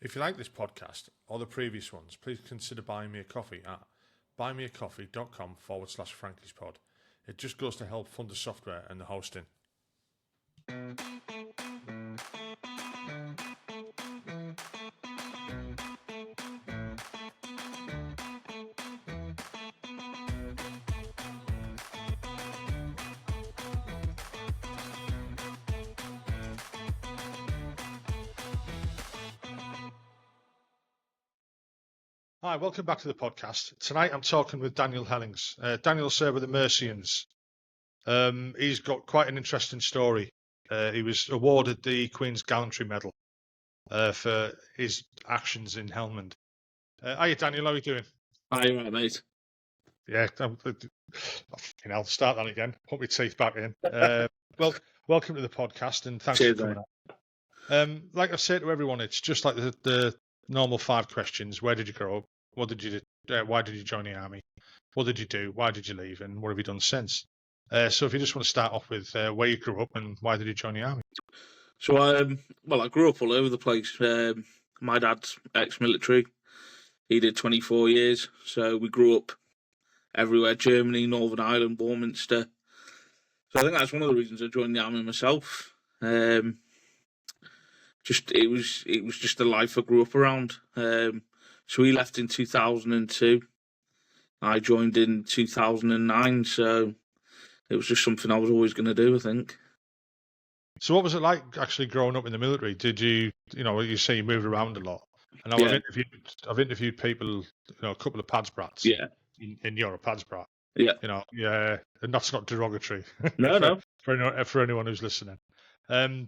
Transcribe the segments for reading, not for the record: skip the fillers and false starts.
If you like this podcast or the previous ones, please consider buying me a coffee at buymeacoffee.com/Frankie'sPod. It just goes to help fund the software and the hosting. Hi, welcome back to the podcast. Tonight I'm talking with Daniel Hellings. Daniel served with the Mercians. He's got quite an interesting story. He was awarded the Queen's Gallantry Medal for his actions in Helmand. Hiya, Daniel, how are you doing? Hi, right, mate. Yeah, I'll start that again. Put my teeth back in. Well, welcome to the podcast and thanks Cheers, for coming on. Like I say to everyone, it's just like the normal 5 questions. Where did you grow up? What did you do? Why did you join the army? What did you do? Why did you leave? And what have you done since? So if you just want to start off with where you grew up and why did you join the army? So, I grew up all over the place. My dad's ex-military. He did 24 years. So we grew up everywhere: Germany, Northern Ireland, Warminster. So I think that's one of the reasons I joined the army myself. It was just the life I grew up around. So he left in 2002. I joined in 2009. So it was just something I was always going to do, I think. So what was it like actually growing up in the military? Did you you say you moved around a lot? And Yeah. I've interviewed people, a couple of pads brats. Yeah. In you're a pads brat. Yeah. Yeah, and that's not derogatory. No. For anyone who's listening. I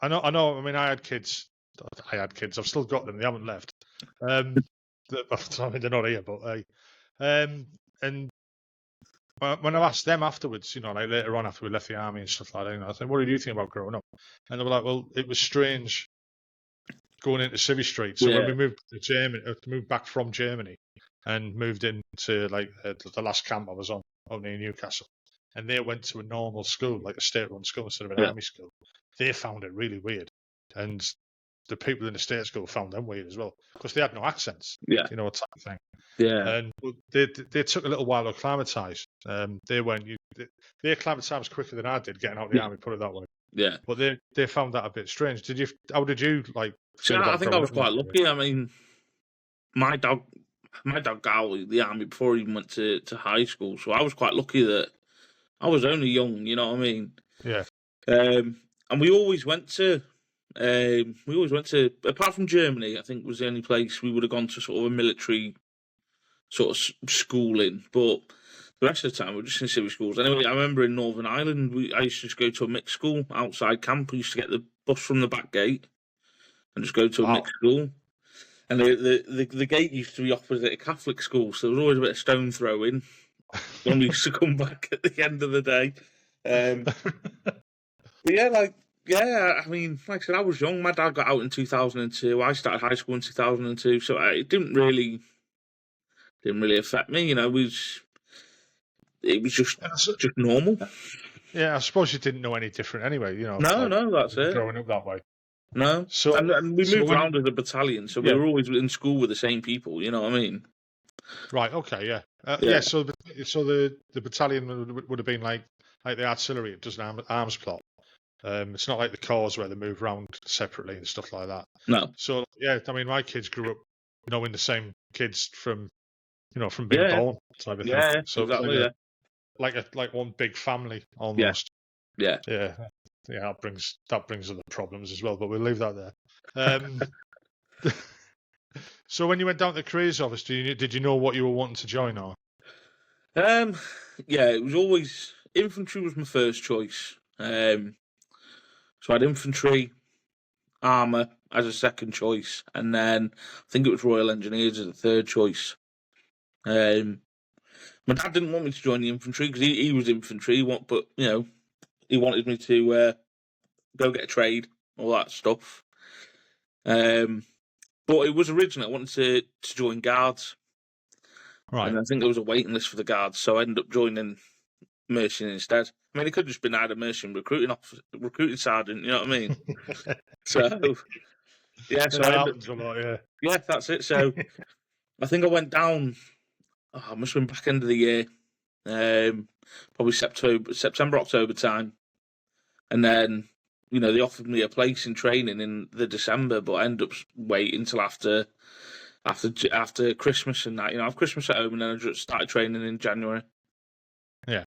know. I mean, I had kids. I've still got them. They haven't left. I mean, they're not here, but and when I asked them afterwards, like later on after we left the army and stuff like that, I said, "What did you think about growing up?" And they were like, "Well, it was strange going into Civvy Street." So when we moved back from Germany, and moved into like the last camp I was on near Newcastle, and they went to a normal school, like a state-run school instead of an army school. They found it really weird, and the people in the state school found them weird as well because they had no accents. Yeah. Type of thing. Yeah. And they took a little while to acclimatise. They acclimatised quicker than I did getting out of the army. Put it that way. Yeah. But they found that a bit strange. How did you like? So I think I was quite lucky. I mean, my dad got out of the army before he even went to high school, so I was quite lucky that I was only young. You know what I mean? Yeah. And we always went to. Apart from Germany, I think was the only place we would have gone to sort of a military sort of schooling, but the rest of the time we were just in civil schools. Anyway, I remember in Northern Ireland, I used to just go to a mixed school outside camp. We used to get the bus from the back gate and just go to a mixed school. And the gate used to be opposite a Catholic school, so there was always a bit of stone throwing when we used to come back at the end of the day. But I mean, like I said, I was young. My dad got out in 2002. I started high school in 2002, so it didn't really affect me. It was just normal. Yeah, I suppose you didn't know any different anyway. No, that's it. Growing up that way. No, so and we moved around as a battalion, so we were always in school with the same people. You know what I mean? Right. Okay. Yeah. Yeah. So the battalion would have been like the artillery. It does an arms plot. It's not like the corps where they move around separately and stuff like that. No. So yeah, I mean, my kids grew up, in the same kids from being born type of thing. Yeah. So exactly. Like one big family almost. Yeah. Yeah. That brings other problems as well, but we'll leave that there. So when you went down to the careers office, did you know what you were wanting to join or? Yeah, it was always infantry was my first choice. So I had infantry, armour as a second choice, and then I think it was Royal Engineers as a third choice. My dad didn't want me to join the infantry because he was infantry, but he wanted me to go get a trade, all that stuff. But it was originally I wanted to join guards, right? And I think there was a waiting list for the guards, so I ended up joining Mercian instead. I mean, it could have just been either Mercian recruiting sergeant, you know what I mean? So Yeah, so that I happens a lot, yeah. yeah, that's it. So I think I went down. Oh, I must have been back end of the year, probably September, October time, and then they offered me a place in training in the December, but I ended up waiting till after Christmas and that. I have Christmas at home, and then I just started training in January. Yeah.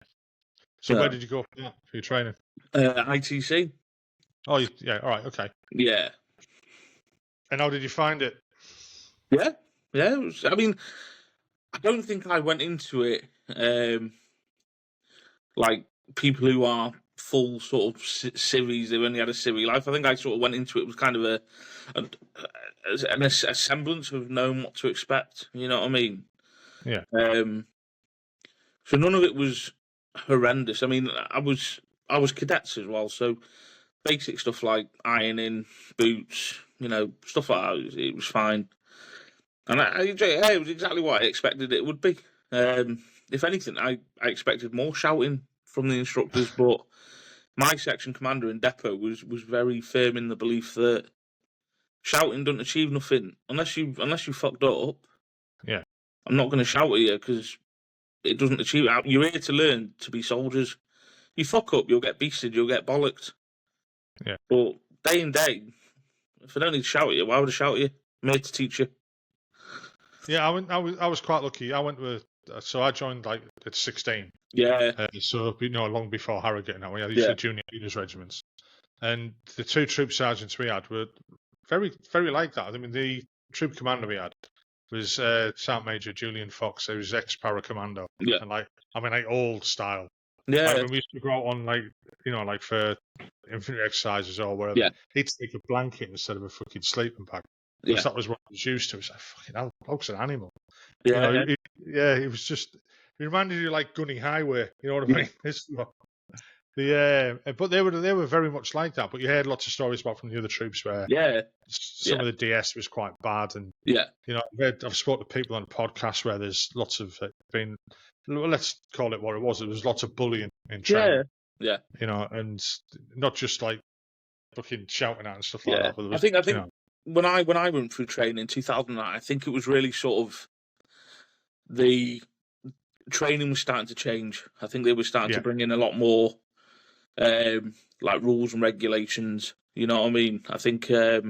So where did you go for that, for your training? ITC. Oh, yeah, all right, okay. Yeah. And how did you find it? Yeah. Yeah. I mean, I don't think I went into it like people who are full sort of civvies. They've only had a civvy life. I think I sort of went into it with kind of a semblance of knowing what to expect. You know what I mean? Yeah. So none of it was horrendous. I mean, I was cadets as well, so basic stuff like ironing, boots, stuff like that. It was fine, and it was exactly what I expected it would be. If anything, I expected more shouting from the instructors, but my section commander in depot was very firm in the belief that shouting doesn't achieve nothing unless you fucked up. Yeah, I'm not going to shout at you because it doesn't achieve. You're here to learn to be soldiers. You fuck up, you'll get beasted, you'll get bollocked. Yeah. But day in day, if I don't need to shout at you, why would I shout at you? I'm here to teach you. Yeah, I was quite lucky. I went with, so I joined like at 16. Yeah. So long before Harrogate now. We had these junior leaders regiments, and the two troop sergeants we had were very, very like that. I mean, the troop commander we had was Sergeant Major Julian Fox. He was ex-para commando. Yeah. And old style. Yeah. Like when we used to go out on like for infantry exercises or whatever, he'd take a blanket instead of a fucking sleeping bag. Because that was what he was used to. It's like, fucking hell, Fox an animal. Yeah. He was just, he reminded you like Gunny Highway. You know what I mean? But they were very much like that. But you heard lots of stories about from the other troops where some of the DS was quite bad, and I've spoken to people on podcasts where there's lots of been, let's call it what it was. There was lots of bullying in training. Yeah. And not just like fucking shouting at and stuff like that. But I think when I went through training in 2009, I think it was really sort of the training was starting to change. I think they were starting to bring in a lot more like rules and regulations. You know what I mean? I think a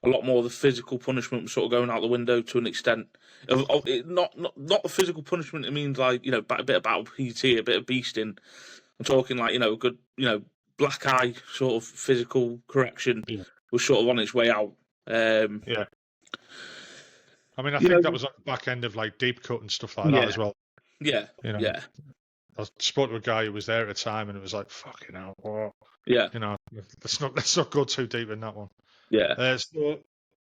lot more of the physical punishment was sort of going out the window to an extent. Not the physical punishment. It means like a bit of battle PT, a bit of beasting. I'm talking like a good black eye sort of physical correction was sort of on its way out. I mean, I think that was at the back end of like deep cut and stuff like that as well. Yeah. I spoke to a guy who was there at the time, and it was like, fucking hell, what? Yeah. Let's not go too deep in that one. Yeah. So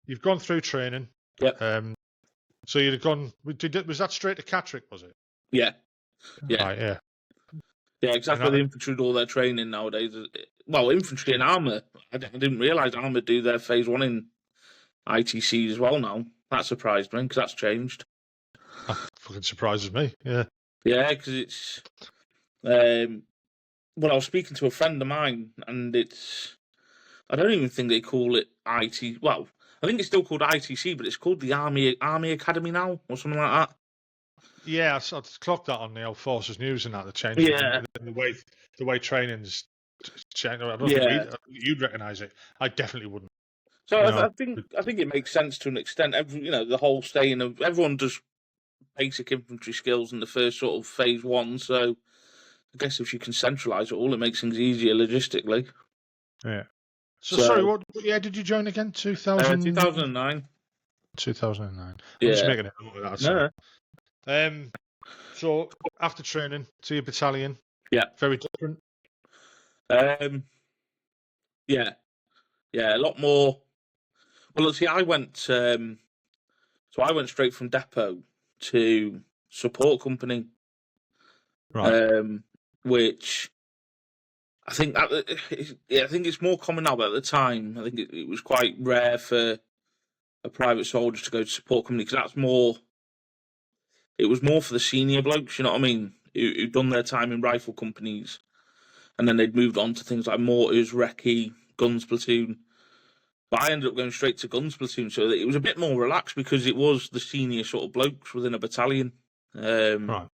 you've gone through training. Yeah. So you'd have gone. Was that straight to Catterick? Was it? Yeah. Yeah. Right, yeah. Yeah, exactly. The infantry do all their training nowadays. Well, infantry and armour. I didn't realise armour do their phase 1 in ITC as well now. That surprised me because that's changed. That fucking surprises me. Yeah. Yeah, because it's. I was speaking to a friend of mine, and it's. I don't even think they call it IT. Well, I think it's still called ITC, but it's called the Army Academy now, or something like that. Yeah, I clocked that on the old Forces News and that. The change. Yeah. The way training's changed. I don't think you'd recognise it. I definitely wouldn't. So I think it makes sense to an extent. The whole staying of everyone does basic infantry skills in the first sort of phase 1. So I guess if you can centralise it all, it makes things easier logistically. Yeah. So sorry, what year did you join again? 2009. 2009. Yeah. I'm just making a note of that. No. So after training to your battalion, very different. Yeah, a lot more. Well, see, I went. So I went straight from depot to support company, right? Which I think I think it's more common now, but at the time, I think it was quite rare for a private soldier to go to support company because that's more. It was more for the senior blokes, you know what I mean, who'd done their time in rifle companies, and then they'd moved on to things like mortars, recce, guns platoon. But I ended up going straight to guns platoon, so that it was a bit more relaxed because it was the senior sort of blokes within a battalion. Right.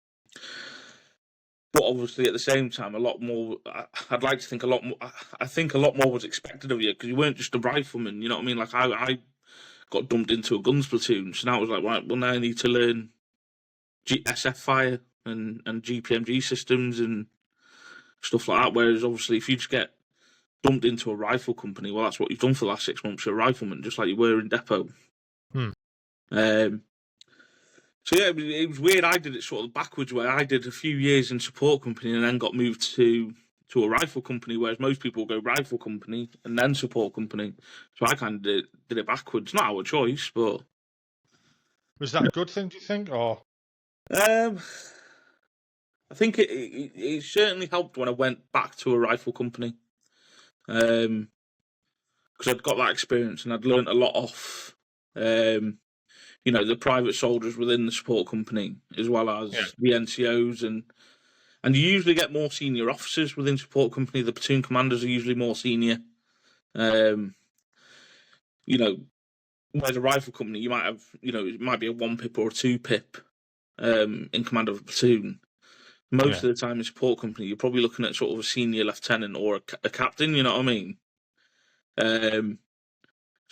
But obviously, at the same time, a lot more. I'd like to think a lot more. I think a lot more was expected of you because you weren't just a rifleman. You know what I mean? Like I got dumped into a guns platoon, so now I was like, right, well, now I need to learn SF fire and GPMG systems and stuff like that. Whereas obviously, if you just get dumped into a rifle company, well, that's what you've done for the last 6 months. You're a rifleman, just like you were in depot. Hmm. So yeah, it was weird. I did it sort of backwards, where I did a few years in support company and then got moved to a rifle company, whereas most people go rifle company and then support company. So I kind of did it backwards. Not our choice, but Was that a good thing, do you think? Or I think it certainly helped when I went back to a rifle company, because I'd got that experience and I'd learnt a lot off, the private soldiers within the support company, as well as the NCOs, and you usually get more senior officers within support company. The platoon commanders are usually more senior. Whereas a rifle company, you might have, it might be a 1 pip or a 2 pip in command of a platoon. Most of the time in support company, you're probably looking at sort of a senior lieutenant or a captain, you know what I mean? So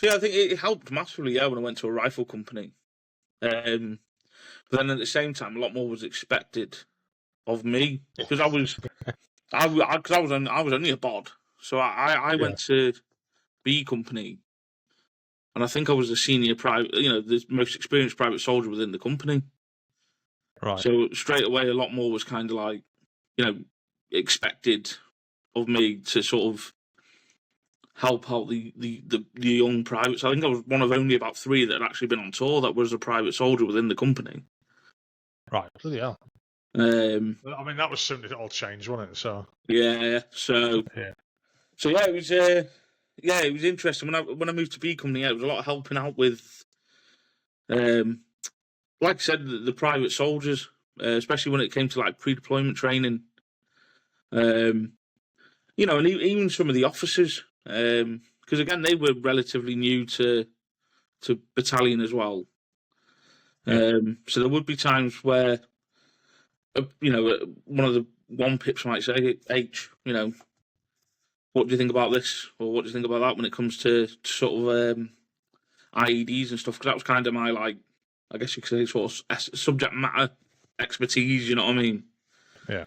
yeah, I think it helped massively, when I went to a rifle company. But then at the same time, a lot more was expected of me because I was only a bod, so I went to B company, and I think I was the senior private, the most experienced private soldier within the company. right. So straight away, a lot more was kind of like, expected of me to sort of help out the young privates. I think I was one of only about 3 that had actually been on tour that was a private soldier within the company. Right, bloody hell. I mean, that was something that all changed, wasn't it? So yeah, so it was it was interesting when I moved to B company. It was a lot of helping out with, like I said, the private soldiers, especially when it came to like pre-deployment training. And even some of the officers, because again they were relatively new to battalion as well. So there would be times where, one of the 1 pips might say, H, what do you think about this, or what do you think about that when it comes to sort of IEDs and stuff? Because that was kind of my, like, I guess you could say, sort of subject matter expertise. You know what I mean? Yeah.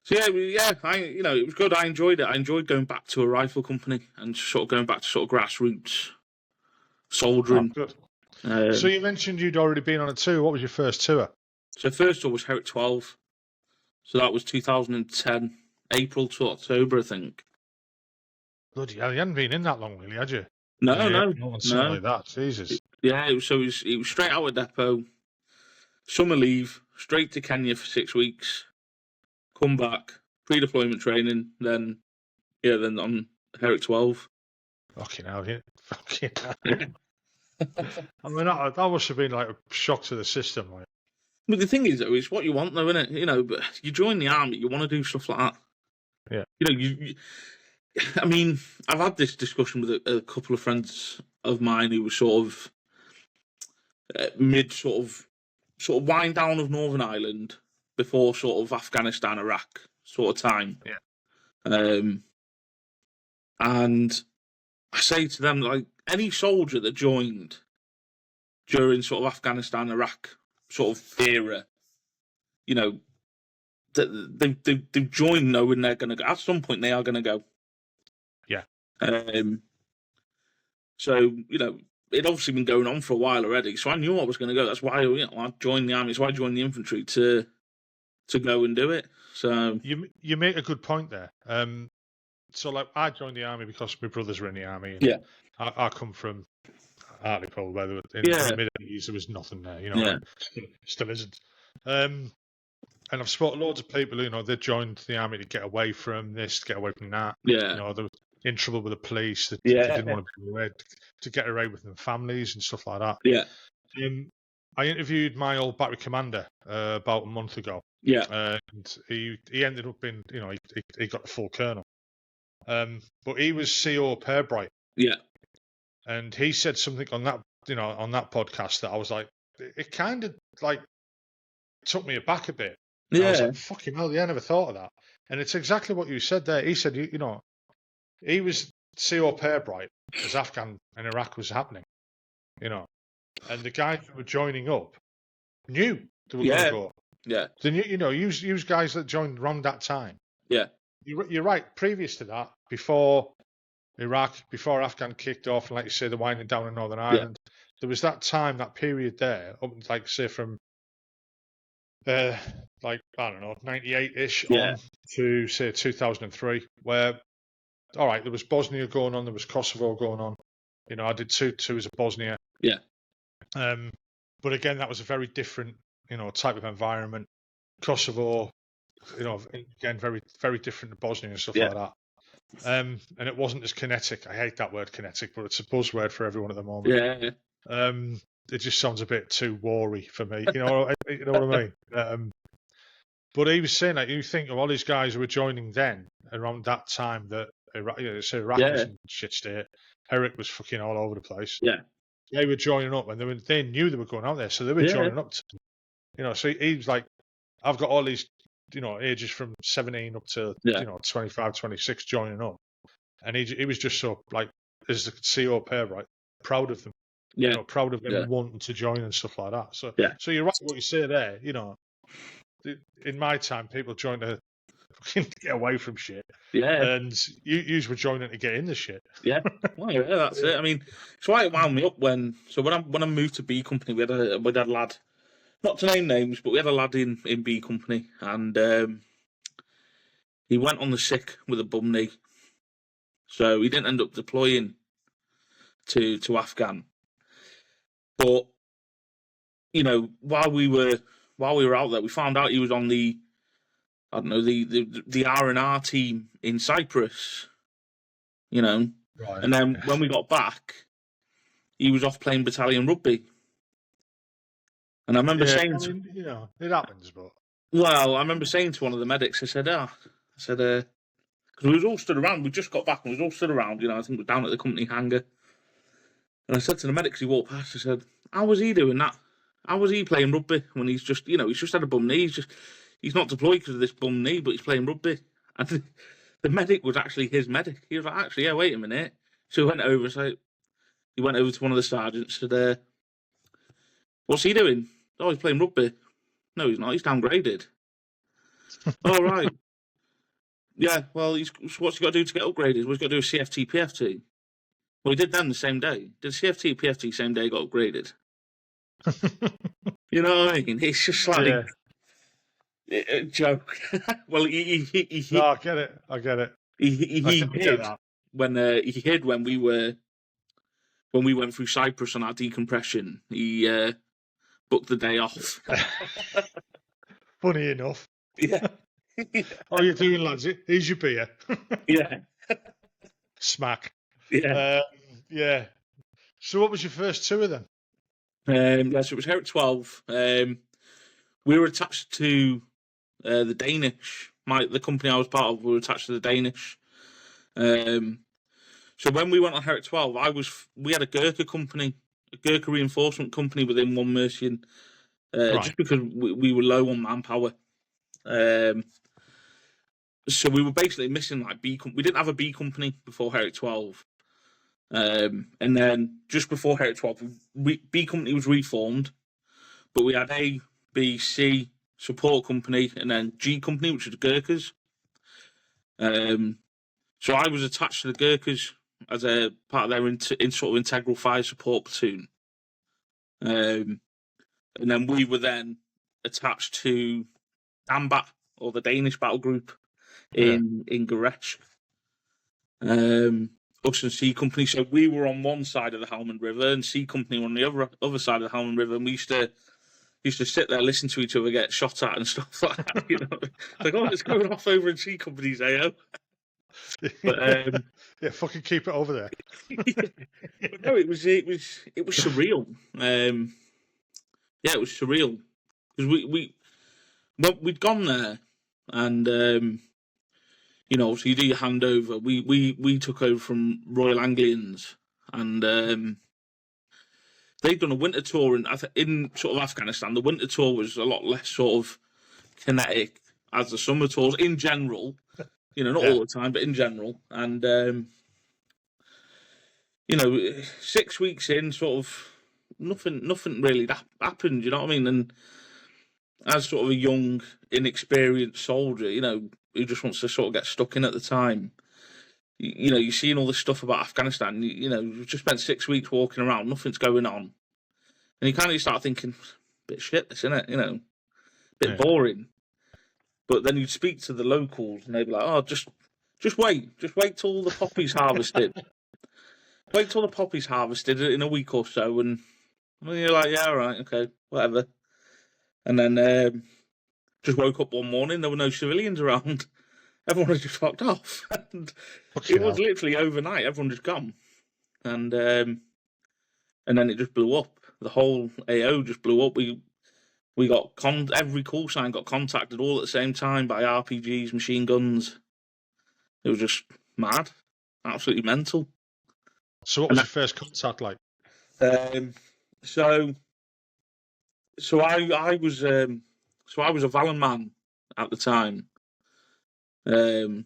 So it was good. I enjoyed it. I enjoyed going back to a rifle company and sort of going back to sort of grassroots soldering. Oh, good. So you mentioned you'd already been on a tour. What was your first tour? So first tour was Herrick 12. So that was 2010, April to October, I think. Bloody hell, you hadn't been in that long, really, had you? No. Something like that. Jesus. Yeah, it was straight out of depot, summer leave, straight to Kenya for 6 weeks, come back, pre-deployment training, then on Herrick 12. Fucking hell, yeah. Fucking hell. I mean, that must have been like a shock to the system. Like. But the thing is, though, it's what you want, though, isn't it? But you join the army, you want to do stuff like that. Yeah. I mean, I've had this discussion with a couple of friends of mine who were sort of mid sort of wind down of Northern Ireland before sort of Afghanistan, Iraq sort of time. Yeah. And I say to them, like, any soldier that joined during sort of Afghanistan, Iraq sort of era, they've joined knowing they're going to go. At some point, they are going to go. Yeah. So, it'd obviously been going on for a while already. So I knew I was going to go. That's why I joined the army. That's why I joined the infantry to go and do it. So you make a good point there. So like I joined the army because my brothers were in the army. Yeah. I come from Hartlepool, where in the mid-80s there was nothing there. Still isn't. And I've spoken to loads of people who they joined the army to get away from this, to get away from that. Yeah. They were in trouble with the police. They didn't want to be away, to get away with their families and stuff like that. Yeah. I interviewed my old battery commander about a month ago. Yeah. And he ended up in, he got the full colonel. But he was CO Pairbright, Yeah. and he said something on that, on that podcast that I was like, it kind of like took me aback a bit. And I was Yeah. like, fucking hell, yeah, I never thought of that. And it's exactly what you said there. He said, he was CO Pairbright as Afghan and Iraq was happening, and the guys who were joining up knew they were going to go. Yeah. They knew, use guys that joined around that time. Yeah. You're right. Previous to that, before Iraq, before Afghan kicked off, and like you say, the winding down in Northern Ireland, there was that time, that period there, up like say from like I don't know, 98-ish on to say 2003, where all right, there was Bosnia going on, there was Kosovo going on. I did two tours of Bosnia. Yeah. But again, that was a very different, type of environment. Kosovo, again, very, very different to Bosnia and stuff like that. And it wasn't as kinetic. I hate that word kinetic, but it's a buzzword for everyone at the moment. Yeah. It just sounds a bit too war-y for me. You know what I mean? But he was saying that you think of all these guys who were joining then around that time that Iraq was in shit state. Herrick was fucking all over the place. Yeah. They were joining up, and they knew they were going out there, so they were joining up. So he was like, I've got all these, ages from 17 up to 25, 26 joining up, and he was just so like as the CO pair, right, proud of them. Proud of them wanting to join and stuff like that. So you're right what you say there. In my time, people joined to fucking get away from shit. Yeah. And you were joining to get in the shit. Yeah. Well, yeah, that's it. I mean, it's why it wound me up when I moved to B Company, we had a lad, not to name names, but we had a lad in B Company, and he went on the sick with a bum knee, so he didn't end up deploying to Afghan. But while we were out there, we found out he was on the R&R team in Cyprus, Right. And then when we got back, he was off playing battalion rugby. And I remember saying, it happens, but I remember saying to one of the medics, I said, because we was all stood around. We just got back and we was all stood around. I think we're down at the company hangar. And I said to the medics, he walked past, I said, how was he doing that? How was he playing rugby when he's just, he's just had a bum knee. He's not deployed because of this bum knee, but he's playing rugby. And the medic was actually his medic. He was like, actually, yeah, wait a minute. So he went over to one of the sergeants and said, what's he doing? Oh, he's playing rugby. No, he's not. He's downgraded. Oh, right. Yeah, well, what's he got to do to get upgraded? Well, he's got to do a CFT, PFT. Well, he did then the same day. Did CFT, PFT same day got upgraded? You know what I mean? It's just like a joke. Well, he no, I get it. He hid when we went through Cyprus on our decompression. He booked the day off. Funny enough. Yeah. How you doing, lads? Here's your beer. Yeah. Smack. Yeah. Yeah. So what was your first tour then? So it was Herrick 12. We were attached to the Danish. The company I was part of, we were attached to the Danish. So when we went on Herrick 12, we had a Gurkha company, a Gurkha reinforcement company within One Mercian, just because we were low on manpower. So we were basically missing like B company. We didn't have a B company before Herrick 12. And then just before Herrick 12, B company was reformed, but we had A, B, C support company, and then G company, which was Gurkhas. So I was attached to the Gurkhas as a part of their sort of integral fire support platoon. And then we were then attached to DAMBAT, or the Danish battle group, in Garesh. Us and C Company, so we were on one side of the Helmand River, and C Company were on the other side of the Helmand River, and we used to sit there, listen to each other get shot at and stuff like that. Like, oh, it's going off over in C Company's AO. But yeah, fucking keep it over there. But no, it was surreal. Yeah, it was surreal because we'd gone there, and you know, so you do your handover. We took over from Royal Anglians, and they'd done a winter tour in sort of Afghanistan. The winter tour was a lot less sort of kinetic as the summer tours in general. You know, not all the time, but in general. And you know, 6 weeks in, sort of nothing really happened. You know what I mean? And as sort of a young, inexperienced soldier, you know, who just wants to sort of get stuck in at the time, you know, you're seeing all this stuff about Afghanistan. You know, you've just spent 6 weeks walking around, nothing's going on, and you kind of start thinking, bit shit, this, isn't it? You know, bit boring. But then you'd speak to the locals, and they'd be like, "Oh, just wait till the poppy's harvested. Wait till the poppy's harvested in a week or so." And you're like, "Yeah, all right, okay, whatever." And then just woke up one morning, there were no civilians around. Everyone had just fucked off. And it was literally overnight. Everyone just gone, and then it just blew up. The whole AO just blew up. We got every call sign got contacted all at the same time by RPGs, machine guns. It was just mad, absolutely mental. So, what was your first contact like? So I was a Valor man at the time, and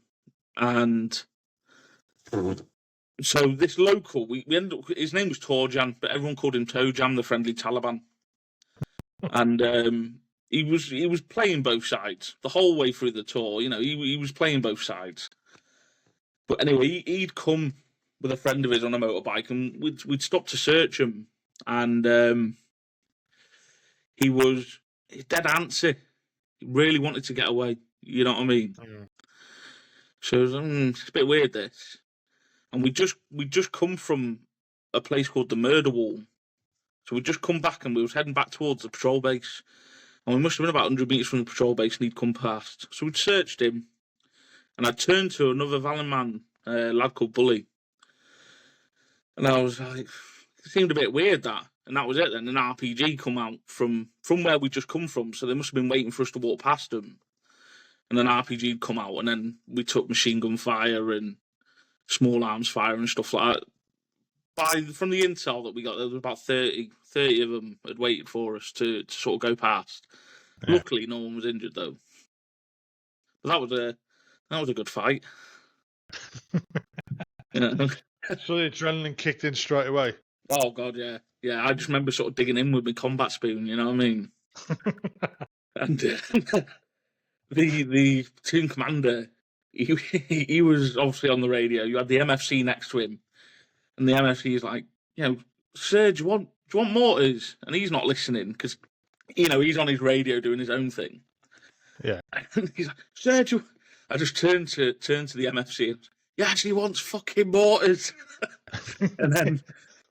so this local we ended up. His name was Torjan, but everyone called him Tojam, the friendly Taliban. And he was playing both sides the whole way through the tour. You know, he was playing both sides. But anyway, he'd come with a friend of his on a motorbike, and we'd stopped to search him, and he was dead antsy. He really wanted to get away. You know what I mean? Mm. So it was, it's a bit weird, this. And we just come from a place called the Murder Wall. So we'd just come back, and we was heading back towards the patrol base. And we must have been about 100 metres from the patrol base, and he'd come past. So we'd searched him, and I turned to another Valor man, a lad called Bully. And I was like, it seemed a bit weird, that. And that was it then. An RPG come out from where we'd just come from. So they must have been waiting for us to walk past them. And then RPG'd come out, and then we took machine gun fire and small arms fire and stuff like that. From the intel that we got, there was about 30 of them had waited for us to sort of go past. Yeah. Luckily, no one was injured though. But that was a good fight. Yeah. So the adrenaline kicked in straight away. Oh god, yeah. I just remember sort of digging in with my combat spoon. You know what I mean? And the platoon commander, he was obviously on the radio. You had the MFC next to him. And the MFC is like, you know, sir, do you want mortars? And he's not listening because, you know, he's on his radio doing his own thing. Yeah. And he's like, sir, I just turned to the MFC and he actually wants fucking mortars. And then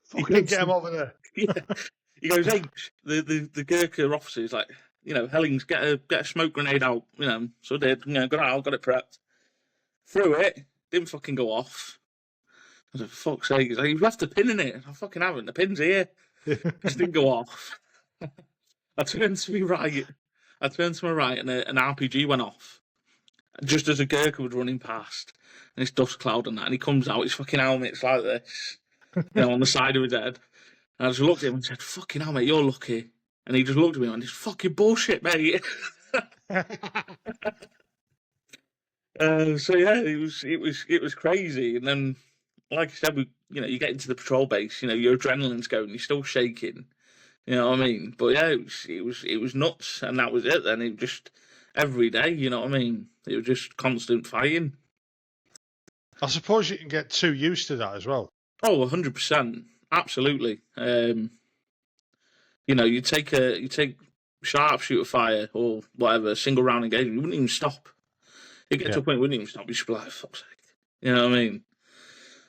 fucking get him over there. Yeah. He goes, hey, the Gurkha officer is like, you know, Hellings, get a smoke grenade out. You know, so I did. You know, got it out, got it prepped. Threw it, didn't fucking go off. I was like, for fuck's sake, you've left the pin in it. I fucking haven't. The pin's here. Just didn't go off. I turned to my right, and an RPG went off. Just as a Gurkha was running past, and it's dust cloud and that, and he comes out, his fucking helmet's like this, you know, on the side of his head. And I just looked at him and said, fucking hell, mate, you're lucky. And he just looked at me and went, it's fucking bullshit, mate. So yeah, it was crazy. And then, like I said, you get into the patrol base, you know, your adrenaline's going, you're still shaking, you know what I mean? But yeah, it was nuts, and that was it. Then it just every day, you know what I mean? It was just constant fighting. I suppose you can get too used to that as well. Oh, 100%, absolutely. You know, you take sharpshooter fire or whatever, single round engagement, you wouldn't even stop. You get to a point where you wouldn't even stop. You should be like, fuck's sake, you know what I mean?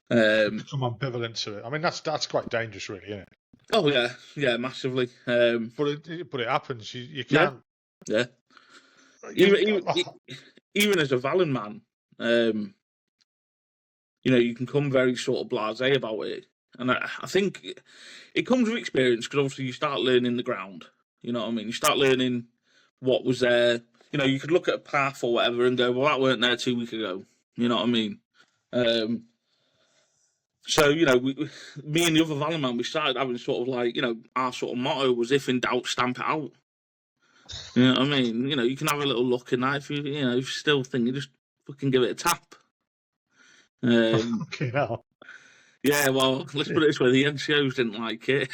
Become ambivalent to it. I mean, that's quite dangerous, really, isn't it? Oh yeah, massively. But it happens. You can't. Yeah. Even as a Valor man, you know, you can come very sort of blasé about it, and I think it comes with experience because obviously you start learning the ground. You know what I mean? You start learning what was there. You know, you could look at a path or whatever and go, well, that weren't there 2 weeks ago. You know what I mean? So, you know, me and the other Valor man, we started having sort of like, you know, our sort of motto was, if in doubt, stamp it out. You know what I mean? You know, you can have a little look in that if you know, if you still think, you just fucking give it a tap. Okay, now. Yeah, well, let's put it this way, the NCOs didn't like it.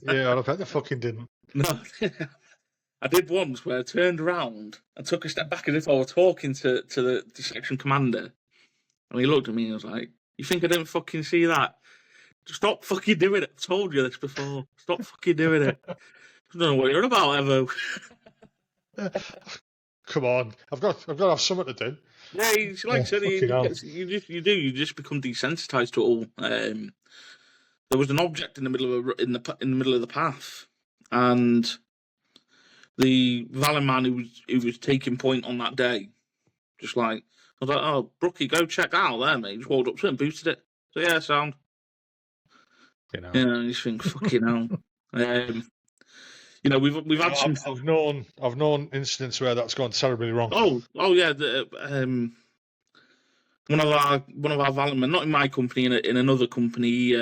Yeah, I bet they fucking didn't. No, I did once where I turned around and took a step back as if I were talking to the section commander. And he looked at me and was like, "You think I didn't fucking see that? Stop fucking doing it. I've told you this before. Stop fucking doing it." I don't know what you're about, Evo. Come on, I've got to have something to do. Yeah, it's like I said, you just become desensitized to it all. There was an object in the middle of the middle of the path, and the Valor man who was taking point on that day, just like, I was like, "Oh, Brookie, go check that out there, mate." Just walked up to him, boosted it. So yeah, sound. You know, you just think, fucking hell. You know, we've had some. I've known incidents where that's gone terribly wrong. Oh yeah. One of our Valor men, not in my company, in another company,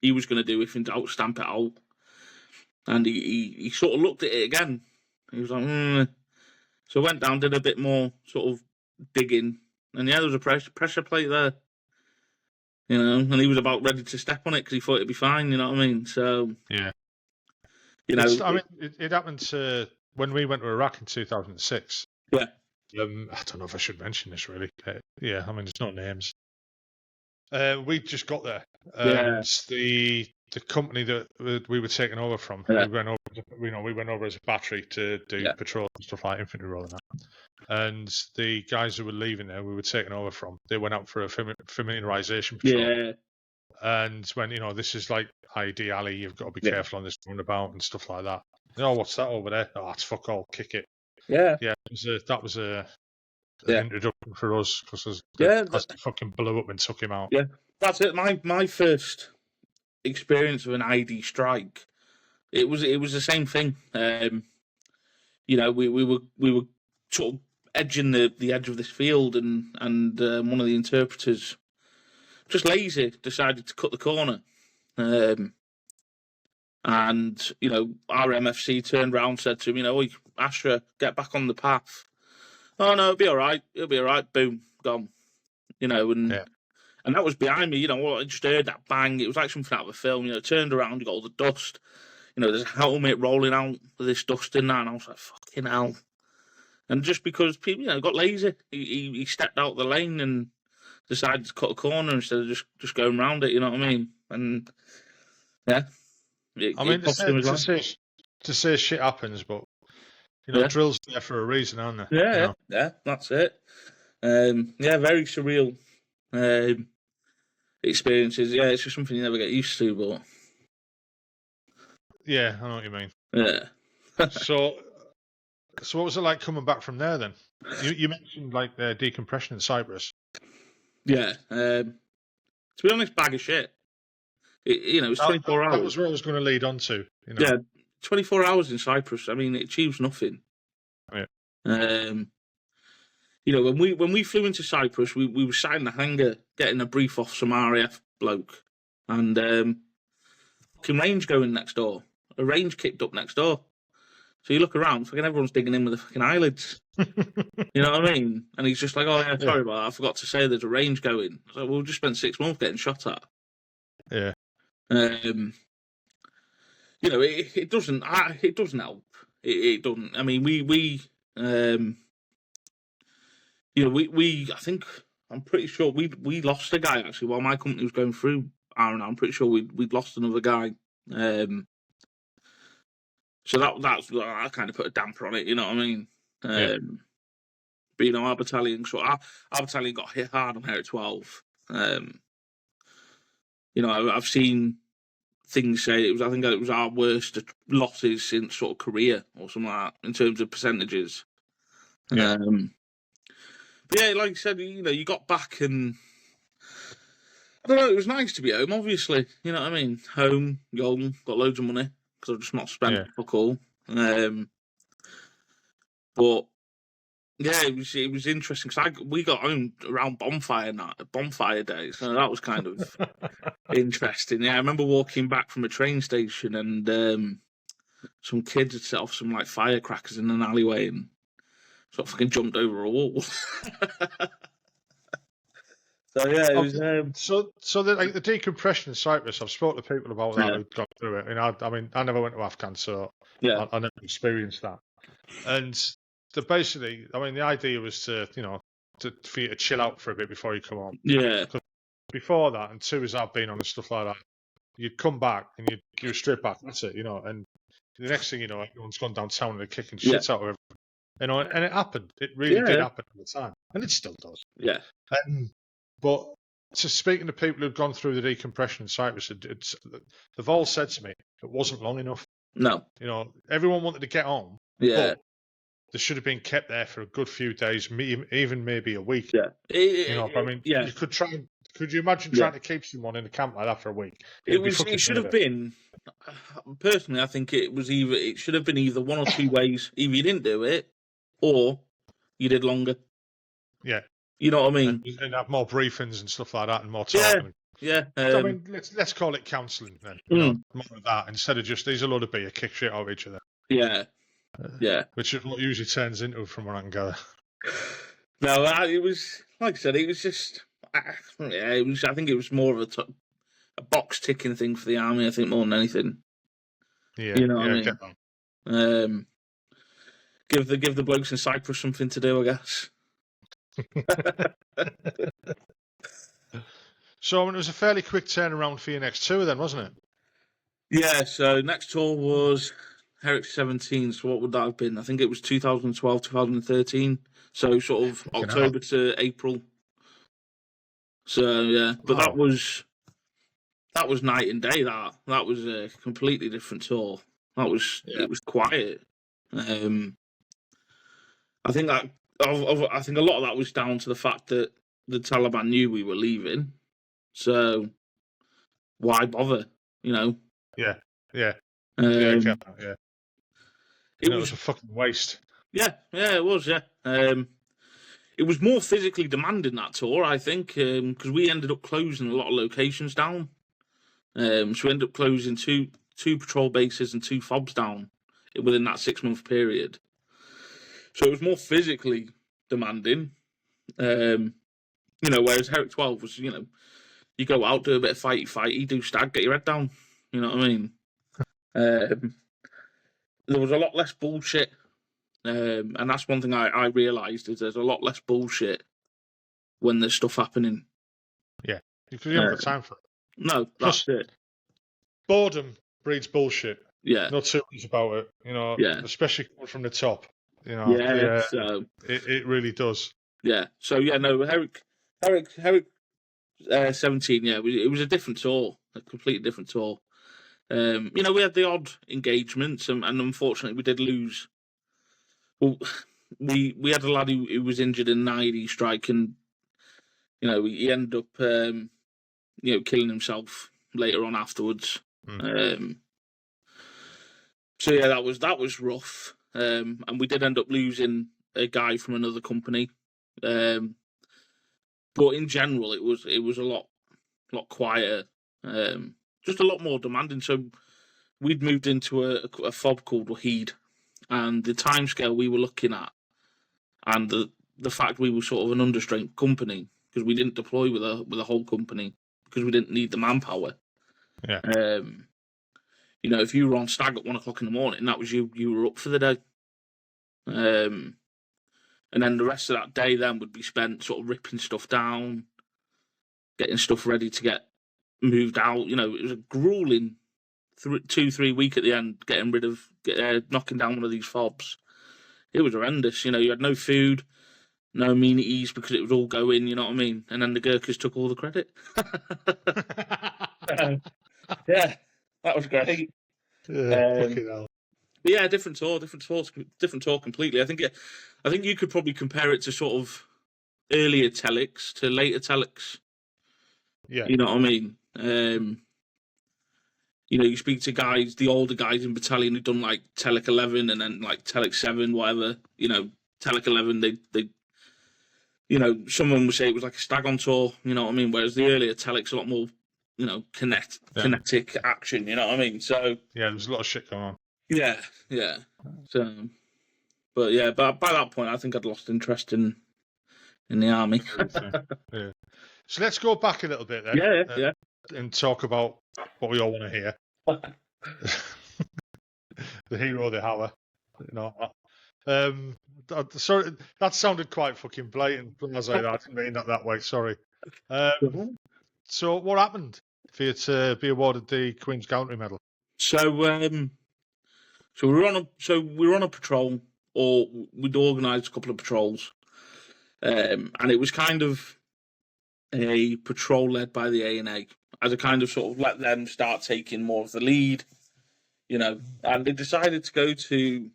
he was going to do, if in doubt, stamp it out, and he sort of looked at it again. He was like, So I went down, did a bit more sort of digging, and yeah, there was a pressure plate there. You know, and he was about ready to step on it because he thought it'd be fine. You know what I mean? So yeah, you know, it happened when we went to Iraq in 2006. Yeah. I don't know if I should mention this really. Yeah, I mean, there's no names. We just got there, and the company that we were taking over from, we went over as a battery to do patrol and stuff like infantry role and that. And the guys who were leaving there, we were taking over from, they went out for a familiarization patrol. Yeah. And when, you know, this is like ID alley, you've got to be careful on this roundabout and stuff like that. Oh, what's that over there? Oh, it's fuck all, kick it. Yeah. Yeah, that was an introduction for us, because I fucking blew up and took him out. Yeah, that's it. My first experience of an ID strike, it was the same thing. You know, we were sort of edging the edge of this field, and one of the interpreters, just lazy, decided to cut the corner. And, you know, our MFC turned round and said to him, you know, Asher, get back on the path. Oh, no, it'll be all right. It'll be all right. Boom, gone. You know, and that was behind me. You know, I just heard that bang. It was like something out of a film. You know, turned around, you got all the dust. You know, there's a helmet rolling out with this dust in there, and I was like, fucking hell. And just because people, you know, got lazy, he stepped out the lane and decided to cut a corner instead of just going around it. You know what I mean? And yeah. To say shit happens, but you know, drills there for a reason, aren't they? Yeah, that's it. Very surreal experiences. Yeah, it's just something you never get used to, but yeah, I know what you mean. Yeah. So what was it like coming back from there then? You mentioned like the decompression in Cyprus. Yeah. To be honest, bag of shit. It was 24 hours. That was what I was going to lead on to. You know? Yeah, 24 hours in Cyprus. I mean, it achieves nothing. Yeah. You know, when we flew into Cyprus, we were sat in the hangar getting a brief off some RAF bloke, and fucking range going next door. A range kicked up next door. So you look around, fucking everyone's digging in with the fucking eyelids. You know what I mean? And he's just like, "Oh yeah, sorry about that. I forgot to say there's a range going." So we'll just spend 6 months getting shot at. Yeah. You know, it doesn't help. It doesn't. I mean, we you know, I think, I'm pretty sure we lost a guy actually while my company was going through R&R. I'm pretty sure we'd lost another guy. So that kind of put a damper on it. You know what I mean? But you know, our battalion got hit hard on Heritage 12. You know, I've seen things say I think it was our worst losses since sort of Korea or something like that in terms of percentages. Yeah. But yeah, like you said, you know, you got back and I don't know, it was nice to be home, obviously. You know what I mean? Home, young, got loads of money because I've just not spent fuck all. But Yeah, it was interesting because we got home around bonfire day, so that was kind of interesting. Yeah, I remember walking back from a train station and some kids had set off some like firecrackers in an alleyway and sort of fucking jumped over a wall. So yeah, it was. So the decompression in Cyprus, I've spoken to people about that Yeah. who've gone through it. I mean, I never went to Afghan, so Yeah, I never experienced that. And basically, I mean, the idea was for you to chill out for a bit before you come home. yeah, Before that, and tours I've been on and stuff like that, you'd come back and you'd go straight back. That's it, And the next thing you know, everyone's gone downtown and they're kicking shit out of everyone. And it happened. It really did happen at the time, and it still does. yeah. But speaking to people who've gone through the decompression in Cyprus, they've all said to me it wasn't long enough. No. Everyone wanted to get home. Yeah. But they should have been kept there for a good few days, even maybe a week. Yeah. I mean, yeah. you could try. Could you imagine trying to keep someone in a camp like that for a week? It should have been. Personally, I think it should have been either one or two ways. Either you didn't do it, or you did longer. Yeah. You know what I mean? And have more briefings and stuff like that, and more talking. Yeah. I mean, let's call it counselling then. More of that instead of just these a load of beer, kick shit out of each other. Yeah. Yeah. Which is what usually turns into, from what I can gather. No, it was like I said. It was just. It was. I think it was more of a box ticking thing for the army. I think more than anything. Yeah. You know what I mean? Get that. Give the blokes in Cyprus something to do, I guess. So it was a fairly quick turnaround for your next tour, then, wasn't it? Yeah. So next tour was Herrick 17. So what would that have been? I think it was 2012, 2013. So sort of October to April. So yeah, but that was night and day. That was a completely different tour. It was quiet. I think I think a lot of that was down to the fact that the Taliban knew we were leaving, so why bother? Yeah. It was a fucking waste. Yeah, it was. Yeah, it was more physically demanding that tour, I think, because we ended up closing a lot of locations down. So we ended up closing two patrol bases and 2 FOBs down within that 6-month period. So it was more physically demanding. Whereas Herrick 12 was, you go out, do a bit of fighty, do stag, get your head down. You know what I mean? There was a lot less bullshit. And that's one thing I realised is there's a lot less bullshit when there's stuff happening. Yeah, because you haven't got time for it. No, that's it. Boredom breeds bullshit. Yeah. Not too much about it, especially coming from the top. So it really does. Yeah. So Herrick 17. Yeah, it was a different tour, a completely different tour. We had the odd engagements, and unfortunately, we did lose. Well, we had a lad who was injured in an IED strike, and he ended up killing himself later on afterwards. So yeah, that was rough. And we did end up losing a guy from another company. But in general, it was a lot quieter, just a lot more demanding. So we'd moved into a FOB called Wahid, and the timescale we were looking at, and the fact we were sort of an understrength company because we didn't deploy with a whole company because we didn't need the manpower. Yeah. If you were on stag at 1 o'clock in the morning, that was you were up for the day. And then the rest of that day then would be spent sort of ripping stuff down, getting stuff ready to get moved out. It was a grueling 2-3 week at the end, knocking down one of these FOBs. It was horrendous. You had no food, no amenities because it was all going, you know what I mean? And then the Gurkhas took all the credit. Yeah, that was great. Fucking hell. Yeah, different tour completely. I think you could probably compare it to sort of earlier Telex to later Telex. Yeah. You know what I mean? You speak to guys, the older guys in battalion who've done like Telex 11 and then like Telex 7, whatever. Telic 11, they you know, someone would say it was like a stag on tour, you know what I mean? Whereas the earlier Telic's a lot more, you know, kinetic action, you know what I mean? So yeah, there's a lot of shit going on. yeah. So, but yeah, but by that point, I think I'd lost interest in the army. Yeah. So let's go back a little bit then. Yeah. And talk about what we all want to hear. The hero of the hour. You know, sorry, that sounded quite fucking blatant. I didn't mean that way. Sorry. So what happened for you to be awarded the Queen's Gallantry Medal? So we were on a patrol, or we'd organised a couple of patrols, and it was kind of a patrol led by the A&A, as a kind of sort of let them start taking more of the lead, you know. And they decided to go to,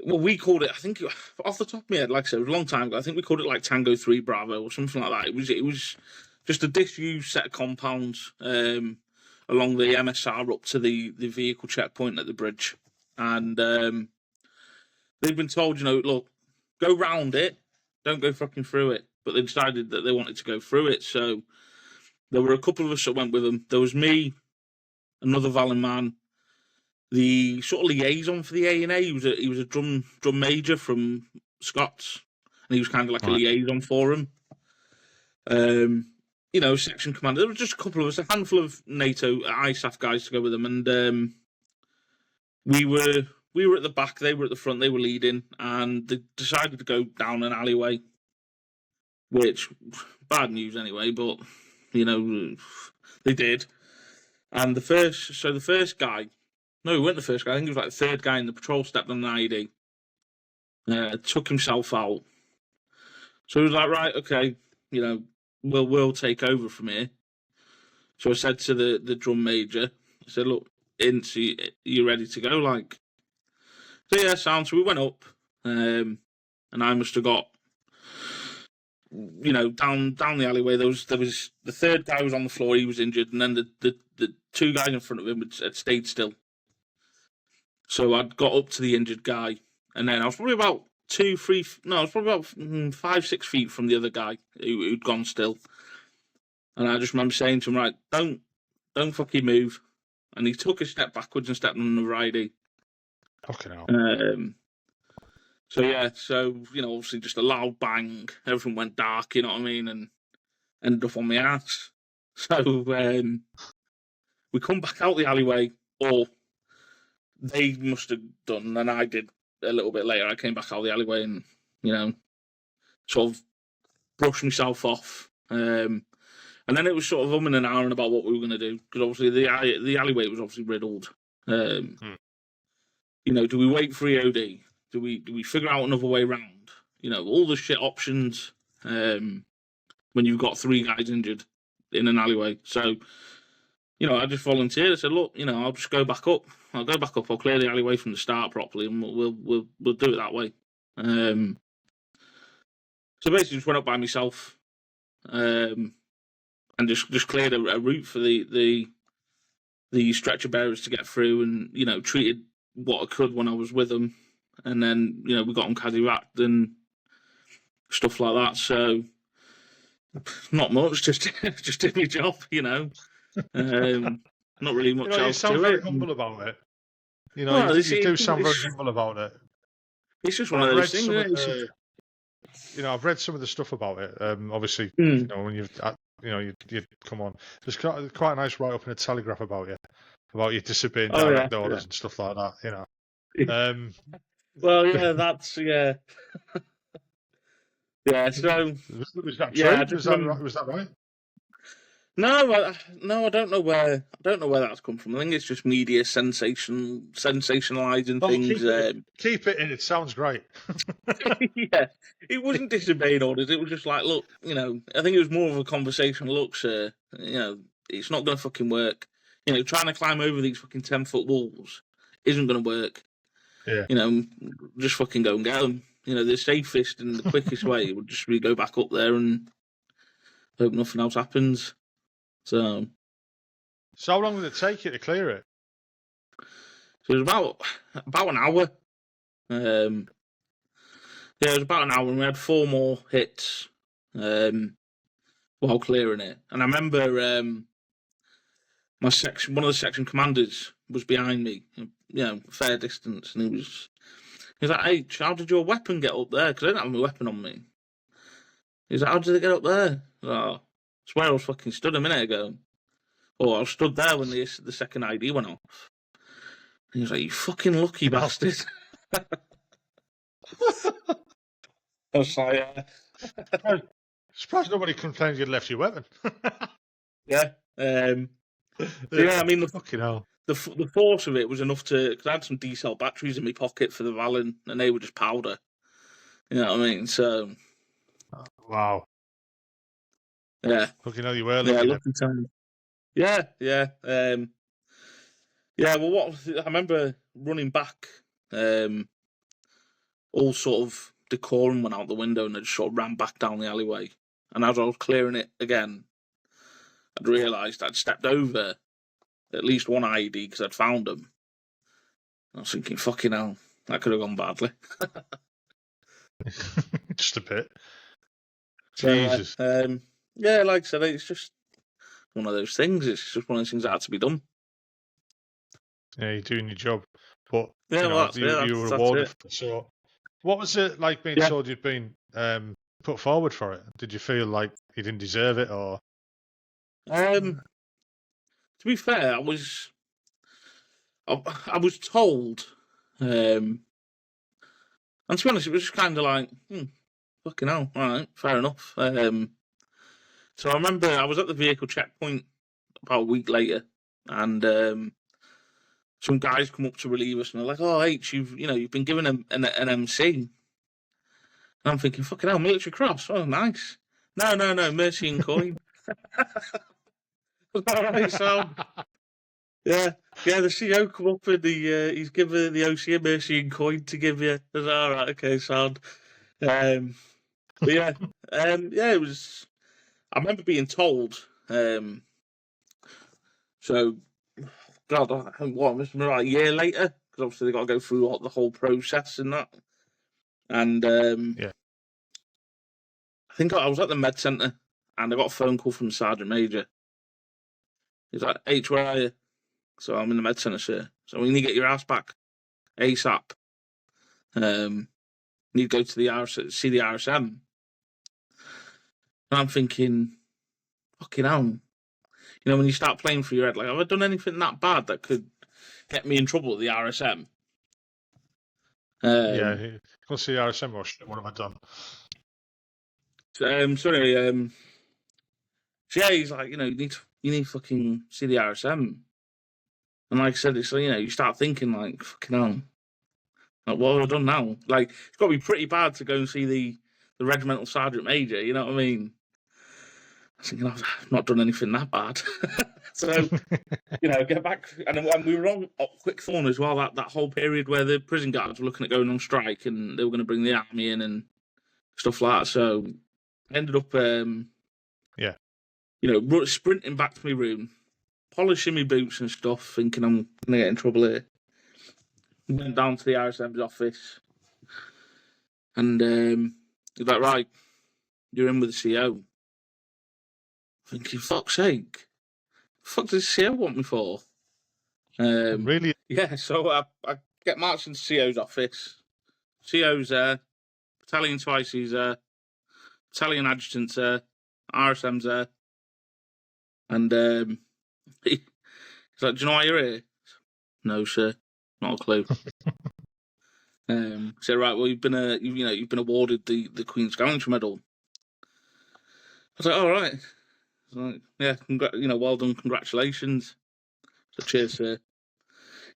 well, we called it, I think, off the top of my head, like I said, it was a long time ago, I think we called it like Tango 3 Bravo or something like that. It was just a disused set of compounds along the MSR up to the vehicle checkpoint at the bridge. And they've been told, you know, look, go round it, don't go fucking through it. But they decided that they wanted to go through it. So there were a couple of us that went with them. There was me, another Valor man, the sort of liaison for the A&A. He was a drum major from Scots, and he was kind of like a liaison for him. You know, section commander. There were just a couple of us, a handful of NATO ISAF guys to go with them, and we were at the back, they were at the front, they were leading, and they decided to go down an alleyway, which, bad news anyway, but, you know, they did. And the first guy, no, he wasn't the first guy, I think he was like the third guy in the patrol, stepped on an IED, took himself out. So he was like, right, okay, you know, we'll take over from here. So I said to the drum major, I said, look, Ince, you ready to go? Like, so yeah, sound. So we went up, and I must have got, you know, down the alleyway. There was the third guy was on the floor, he was injured, and then the two guys in front of him had stayed still. So I'd got up to the injured guy, and then I was probably about 5-6 feet from the other guy who'd gone still. And I just remember saying to him, right, don't fucking move. And he took a step backwards and stepped on another ID. Fucking hell. So yeah, you know, obviously just a loud bang, everything went dark, you know what I mean, and ended up on my ass. So we come back out the alleyway, or they must have done, and I did a little bit later. I came back out the alleyway and, you know, sort of brushed myself off. And then it was sort of and ahhing about what we were going to do, because obviously the alleyway was obviously riddled. You know, do we wait for EOD? Do we figure out another way round? You know, all the shit options when you've got 3 guys injured in an alleyway. So, you know, I just volunteered. I said, look, you know, I'll just go back up. I'll go back up. I'll clear the alleyway from the start properly, and we'll do it that way. So basically, just went up by myself. And just cleared a route for the stretcher bearers to get through, and, you know, treated what I could when I was with them, and then, you know, we got on caddy-racked and stuff like that. So not much, just did my job, you know. Not really much else. You sound very humble about it. You know, well, you do sound very humble about it. It's just one of those things. You know, I've read some of the stuff about it. Obviously, you know, when you come on. There's quite a nice write-up in a Telegraph about you disobeying direct orders and stuff like that. You know. Well, yeah, that's yeah. Yeah. So was that true? Was that right? No, I don't know where that's come from. I think it's just media sensationalizing things. Keep it in. It sounds great. Yeah, it wasn't disobeying orders. It was just like, look, you know, I think it was more of a conversation. Look, sir, you know, it's not going to fucking work. You know, trying to climb over these fucking 10-foot walls isn't going to work. Yeah. You know, just fucking go and get them. You know, the safest and the quickest way would just be go back up there and hope nothing else happens. So how long did it take you to clear it? So it was about an hour. Yeah, it was about an hour, and we had 4 more hits while clearing it. And I remember my section, one of the section commanders was behind me, a fair distance, and he was like, "Hey, how did your weapon get up there? Because I didn't have my weapon on me." He's like, "How did it get up there?" I was like, "Oh, I swear I was fucking stood a minute ago. Or I was stood there when the second ID went off." And he was like, "You fucking lucky bastard." I was like, Surprised nobody complained you'd left your weapon. yeah. Yeah, I mean, fucking hell. The force of it was enough to, because I had some D-cell batteries in my pocket for the Valor, and they were just powder. You know what I mean? So, wow. Yeah. Fucking hell, you were lucky. Yeah, lucky time. Yeah. Yeah, well, I remember running back, all sort of decorum went out the window, and I just sort of ran back down the alleyway. And as I was clearing it again, I'd realised I'd stepped over at least one ID because I'd found them. I was thinking, fucking hell, that could have gone badly. Just a bit. Jesus. Yeah, like I said, it's just one of those things. It's just one of those things that had to be done. Yeah, you're doing your job. But yeah, you were rewarded for it. So, what was it like being told you'd been put forward for it? Did you feel like you didn't deserve it, or? To be fair, I was told, and to be honest, it was just kind of like, fucking hell, all right, fair enough. So I remember I was at the vehicle checkpoint about a week later, and some guys come up to relieve us, and they're like, "Oh, H, you've been given an MC." And I'm thinking, fucking hell, military cross, oh, nice. No, mercy and coin. All right, so yeah, the CO come up and he's given the OC a mercy and coin to give you. I was all right, okay, sound. But yeah, it was. I remember being told. So, God, what must have been like a year later, because obviously they got to go through the whole process and that. And yeah, I think I was at the med centre, and I got a phone call from the sergeant major. He's like, "H, where are you?" So I'm in the med centre, sir. So we need to get your ass back ASAP. Need to go to see the RSM. And I'm thinking, fucking hell. When you start playing through your head, like, have I done anything that bad that could get me in trouble at the RSM? Yeah, go see the RSM. What have I done? So anyway, so yeah, he's like, you need to fucking see the RSM. And like I said, it's like, you start thinking like, fucking hell, like, what have I done now? Like, it's got to be pretty bad to go and see the regimental sergeant major. You know what I mean? I was thinking, I've not done anything that bad. So, get back. And we were on Quick Thorn as well, that whole period where the prison guards were looking at going on strike and they were going to bring the army in and stuff like that. So I ended up, sprinting back to my room, polishing my boots and stuff, thinking I'm going to get in trouble here. Went down to the RSM's office and he's like, "Right, you're in with the CO." Thinking, fuck's sake, the fuck does the CO want me for? Really? Yeah, so I get marched into CO's office. CO's there, battalion twice's there, battalion adjutant's there, RSM's there, and he's like, "Do you know why you're here?" "No, sir, not a clue." So right, well, you've been awarded the Queen's Gallantry Medal. I was like, "All right." Like, yeah, well done, congratulations. So cheers, sir.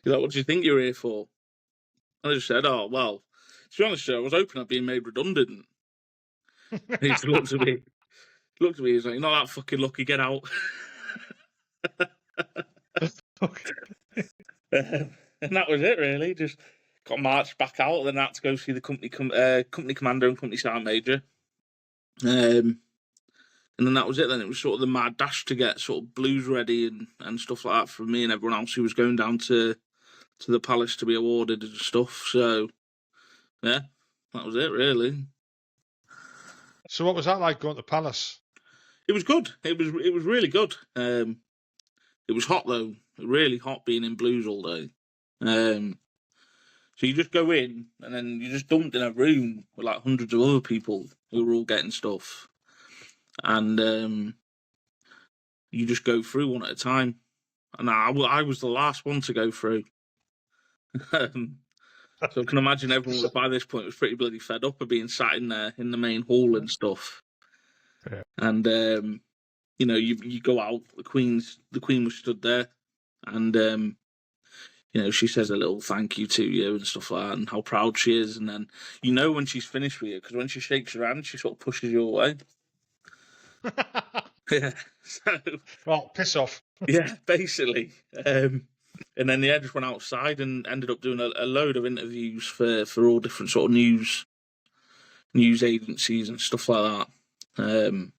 He's like, "What do you think you're here for?" And I just said, "Oh, well, to be honest, sir, I was hoping I'd been made redundant." And he just looked at me, he's like, "You're not that fucking lucky, get out." And that was it, really. Just got marched back out, then I had to go see the company commander and company sergeant major. And then that was it. Then it was sort of the mad dash to get sort of blues ready and stuff like that for me and everyone else who was going down to the palace to be awarded and stuff. So, yeah, That was it, really. So what was that like going to Palace? It was good. It was really good. It was hot though, really hot being in blues all day. So you just go in and then you're just dumped in a room with like hundreds of other people who are all getting stuff, and you just go through one at a time. And I was the last one to go through. So I can imagine everyone by this point was pretty bloody fed up of being sat in there in the main hall and stuff. Yeah. And you know, you go out. The Queen was stood there, and you know, she says a little thank you to you and stuff like that, and how proud she is. And then you know when she's finished with you, because when she shakes your hand, she sort of pushes you away. Yeah. So, well, piss off. Yeah, basically. And then I just went outside and ended up doing a load of interviews for all different sort of news agencies and stuff like that.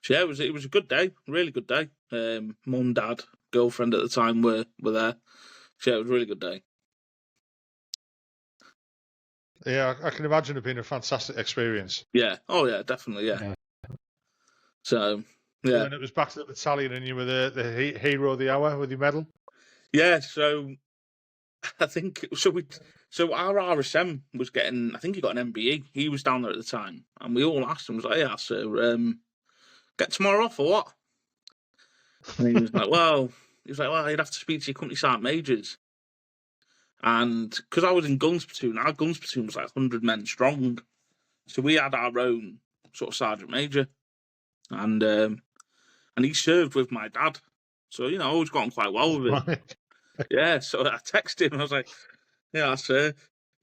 So yeah, it was a good day, really good day. Mum, dad, girlfriend at the time were there. So yeah, it was a really good day. Yeah, I can imagine it being a fantastic experience. Yeah. Oh yeah, definitely. Yeah. So yeah. And it was back to the battalion, and you were the hero of the hour with your medal. Yeah. So I think so. So our RSM was getting. I think he got an MBE. He was down there at the time, and we all asked him, "Was like, yeah, so get tomorrow off or what?" And he was like, "Well, you'd have to speak to your company sergeant majors." And because I was in guns platoon, our guns platoon was like 100 men strong, so we had our own sort of sergeant major, and he served with my dad, so you know I always got on quite well with him. Right. Yeah, so I texted him. I was like, "Yeah, sir, do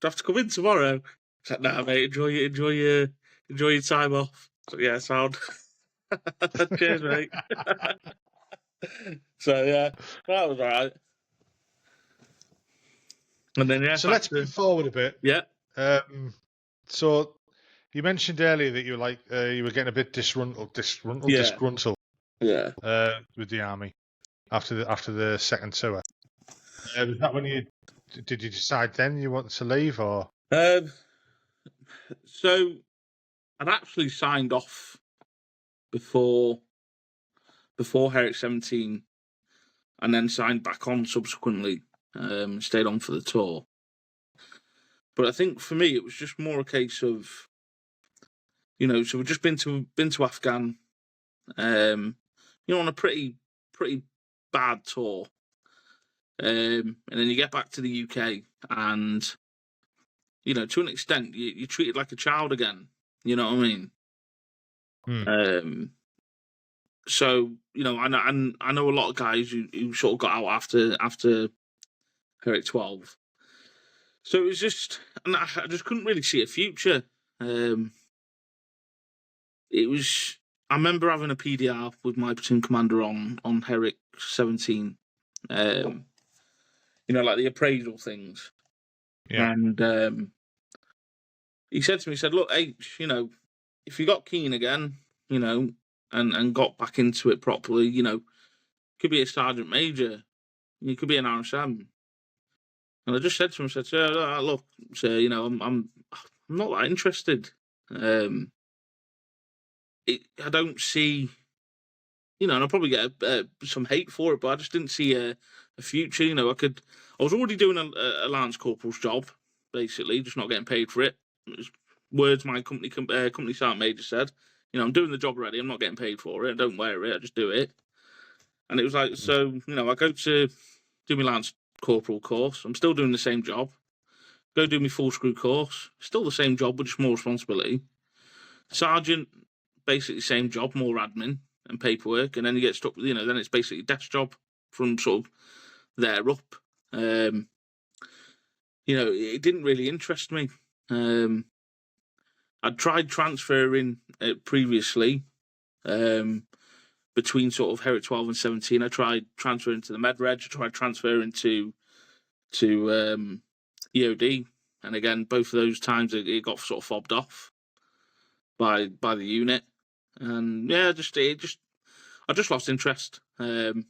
I have to come in tomorrow?" He's like, "Nah, mate, enjoy your time off." So yeah, sound. Cheers, mate. So yeah, that was all right. And then yeah. So let's move forward a bit. Yeah. So you mentioned earlier that you were like you were getting a bit disgruntled. Yeah. With the army after the second tour. Was that when did you decide then you wanted to leave, or? So I'd actually signed off before Herrick 17, and then signed back on subsequently. Stayed on for the tour. But I think for me it was just more a case of, you know, so we've just been to Afghan, you know, on a pretty bad tour. And then you get back to the UK, and you know, to an extent, you're treated like a child again. You know what I mean? So you know, I know a lot of guys who sort of got out after Herrick 12. So it was just, and I just couldn't really see a future. It was. I remember having a PDR with my platoon commander on Herrick 17. You know, like the appraisal things. Yeah. And he said to me, he said, "Look, H, you know, if you got keen again, you know, and got back into it properly, you know, could be a sergeant major, you could be an RSM." And I just said to him, I said, "Sir, look, sir, you know, I'm not that interested. I don't see, you know, and I'll probably get some hate for it, but I just didn't see a future. You know, I was already doing a Lance Corporal's job, basically, just not getting paid for it. Words my company sergeant major said, you know, I'm doing the job already, I'm not getting paid for it, I don't wear it, I just do it." And it was like, so, you know, I go to do my Lance Corporal course, I'm still doing the same job. Go do my full screw course, still the same job, but just more responsibility. Sergeant, basically same job, more admin and paperwork, and then you get stuck with, you know, then it's basically a desk job from sort of there up. You know, it didn't really interest me. I'd tried transferring previously between sort of Herrick 12 and 17. I tried transferring to the Med Reg. I tried transferring to EOD, and again, both of those times it got sort of fobbed off by the unit, and yeah, I just lost interest. I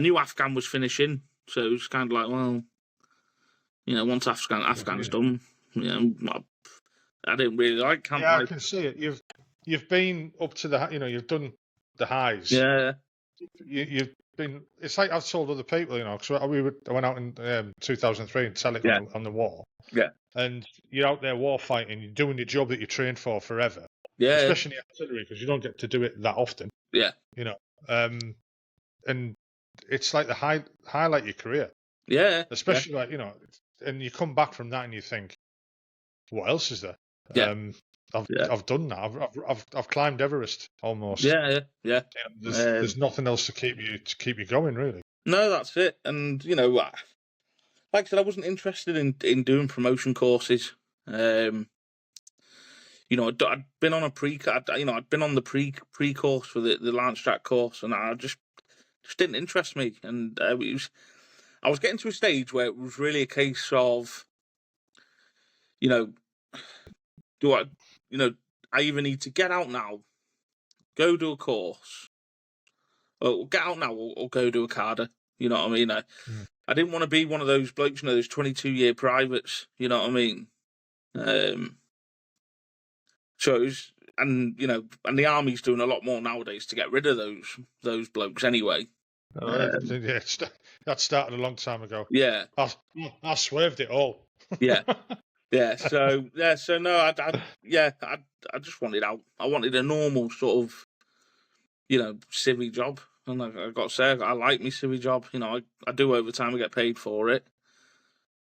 knew Afghan was finishing, so it was kind of like, well, you know, once Afghan's done, you know, I didn't really like Camp Yeah, I Life. can see it. You've been up to the, you've done the highs. Yeah, You've been. It's like I've told other people, because I went out in 2003 and tell it Yeah. on the war. Yeah. And you're out there war fighting. You're doing the job that you trained for forever. Yeah. Especially in the artillery, because you don't get to do it that often. Yeah. And it's like the highlight your career. Yeah. Especially and you come back from that and you think, what else is there? Yeah. I've done that. I've climbed Everest almost. Yeah. There's nothing else to keep you going, really. No, that's it. And like I said, I wasn't interested in doing promotion courses. I'd been on a I'd been on the pre course for the Lance Track course, and I just didn't interest me. And I was getting to a stage where it was really a case of, I either need to get out now, go do a course, or get out now, or go do a CADA. You know what I mean? I didn't want to be one of those blokes, those 22-year privates. You know what I mean? So it was, and the army's doing a lot more nowadays to get rid of those blokes anyway. That started a long time ago. Yeah, I swerved it all. Yeah. So no, I just wanted out. I wanted a normal sort of, civvy job, and I got to say, I like my civvy job. I do overtime, I get paid for it.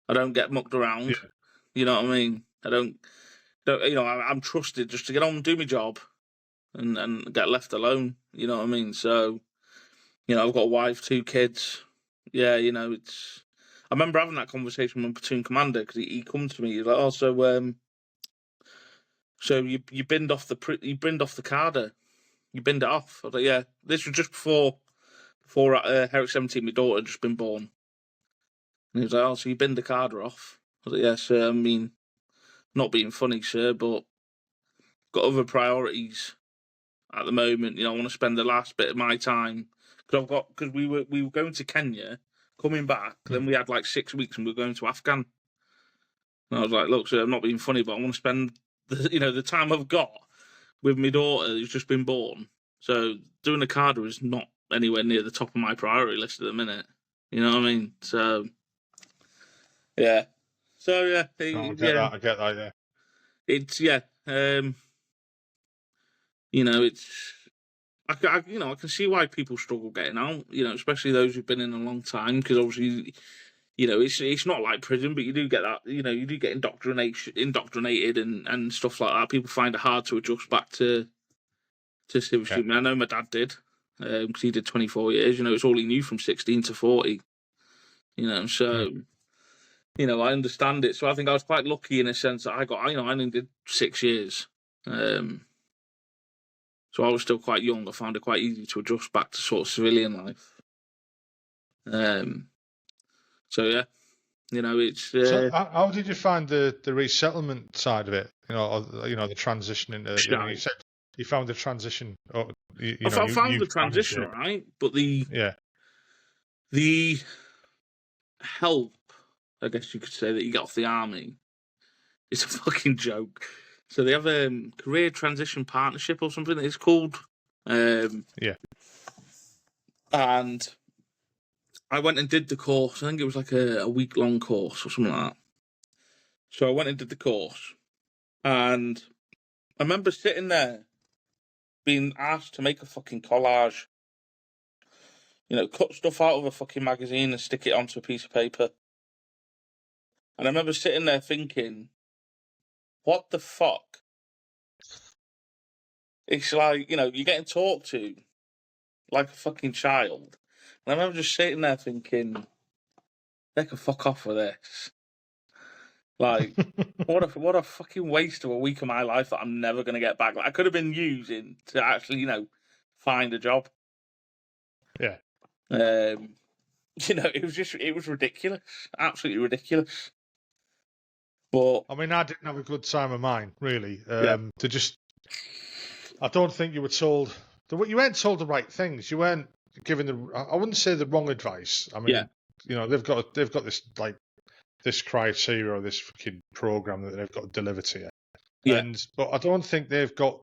I don't get mucked around. Yeah. You know what I mean? I don't. I'm trusted just to get on and do my job, and get left alone. You know what I mean? So, I've got a wife, 2 kids. Yeah, it's. I remember having that conversation with my platoon commander, because he come to me. He's like, "Oh, so you binned off the CADA, you binned it off." I was like, "Yeah." This was just before Herrick 17, my daughter had just been born. And he was like, "Oh, so you binned the CADA off?" I was like, "Yeah, sir. I mean, not being funny, sir, but got other priorities at the moment. I want to spend the last bit of my time, because we were going to Kenya, coming back. Then we had like 6 weeks, and we were going to Afghan. And I was like, "Look, sir, I'm not being funny, but I want to spend the time I've got with my daughter who's just been born. So doing the CADA is not anywhere near the top of my priority list at the minute. You know what I mean? So yeah. So yeah, I get that. Yeah. It's it's. I can see why people struggle getting out. Especially those who've been in a long time, because obviously, it's not like prison, but you do get that. You do get indoctrinated and stuff like that. People find it hard to adjust back to civil treatment. I know my dad did, because he did 24 years. It's all he knew from 16 to 40. So. I understand it. So I think I was quite lucky in a sense that I only did 6 years. So I was still quite young. I found it quite easy to adjust back to sort of civilian life. So yeah, it's. So how did you find the resettlement side of it? The transition into. You said you found the transition. I found the transition, right? But the help, I guess you could say, that you get off the army, it's a fucking joke. So they have a career transition partnership or something it's called. And I went and did the course. I think it was like a week-long course or something like that. So I went and did the course. And I remember sitting there being asked to make a fucking collage. Cut stuff out of a fucking magazine and stick it onto a piece of paper. And I remember sitting there thinking, what the fuck? It's like, you're getting talked to like a fucking child. And I remember just sitting there thinking, they can fuck off with this. Like, what a fucking waste of a week of my life that I'm never going to get back. Like, I could have been using to actually, find a job. Yeah. It was ridiculous. Absolutely ridiculous. But I mean, I didn't have a good time of mine, really. I don't think you were told. You weren't told the right things. You weren't given I wouldn't say the wrong advice. I mean, they've got this like this criteria or this fucking program that they've got to deliver to you. Yeah. But I don't think they've got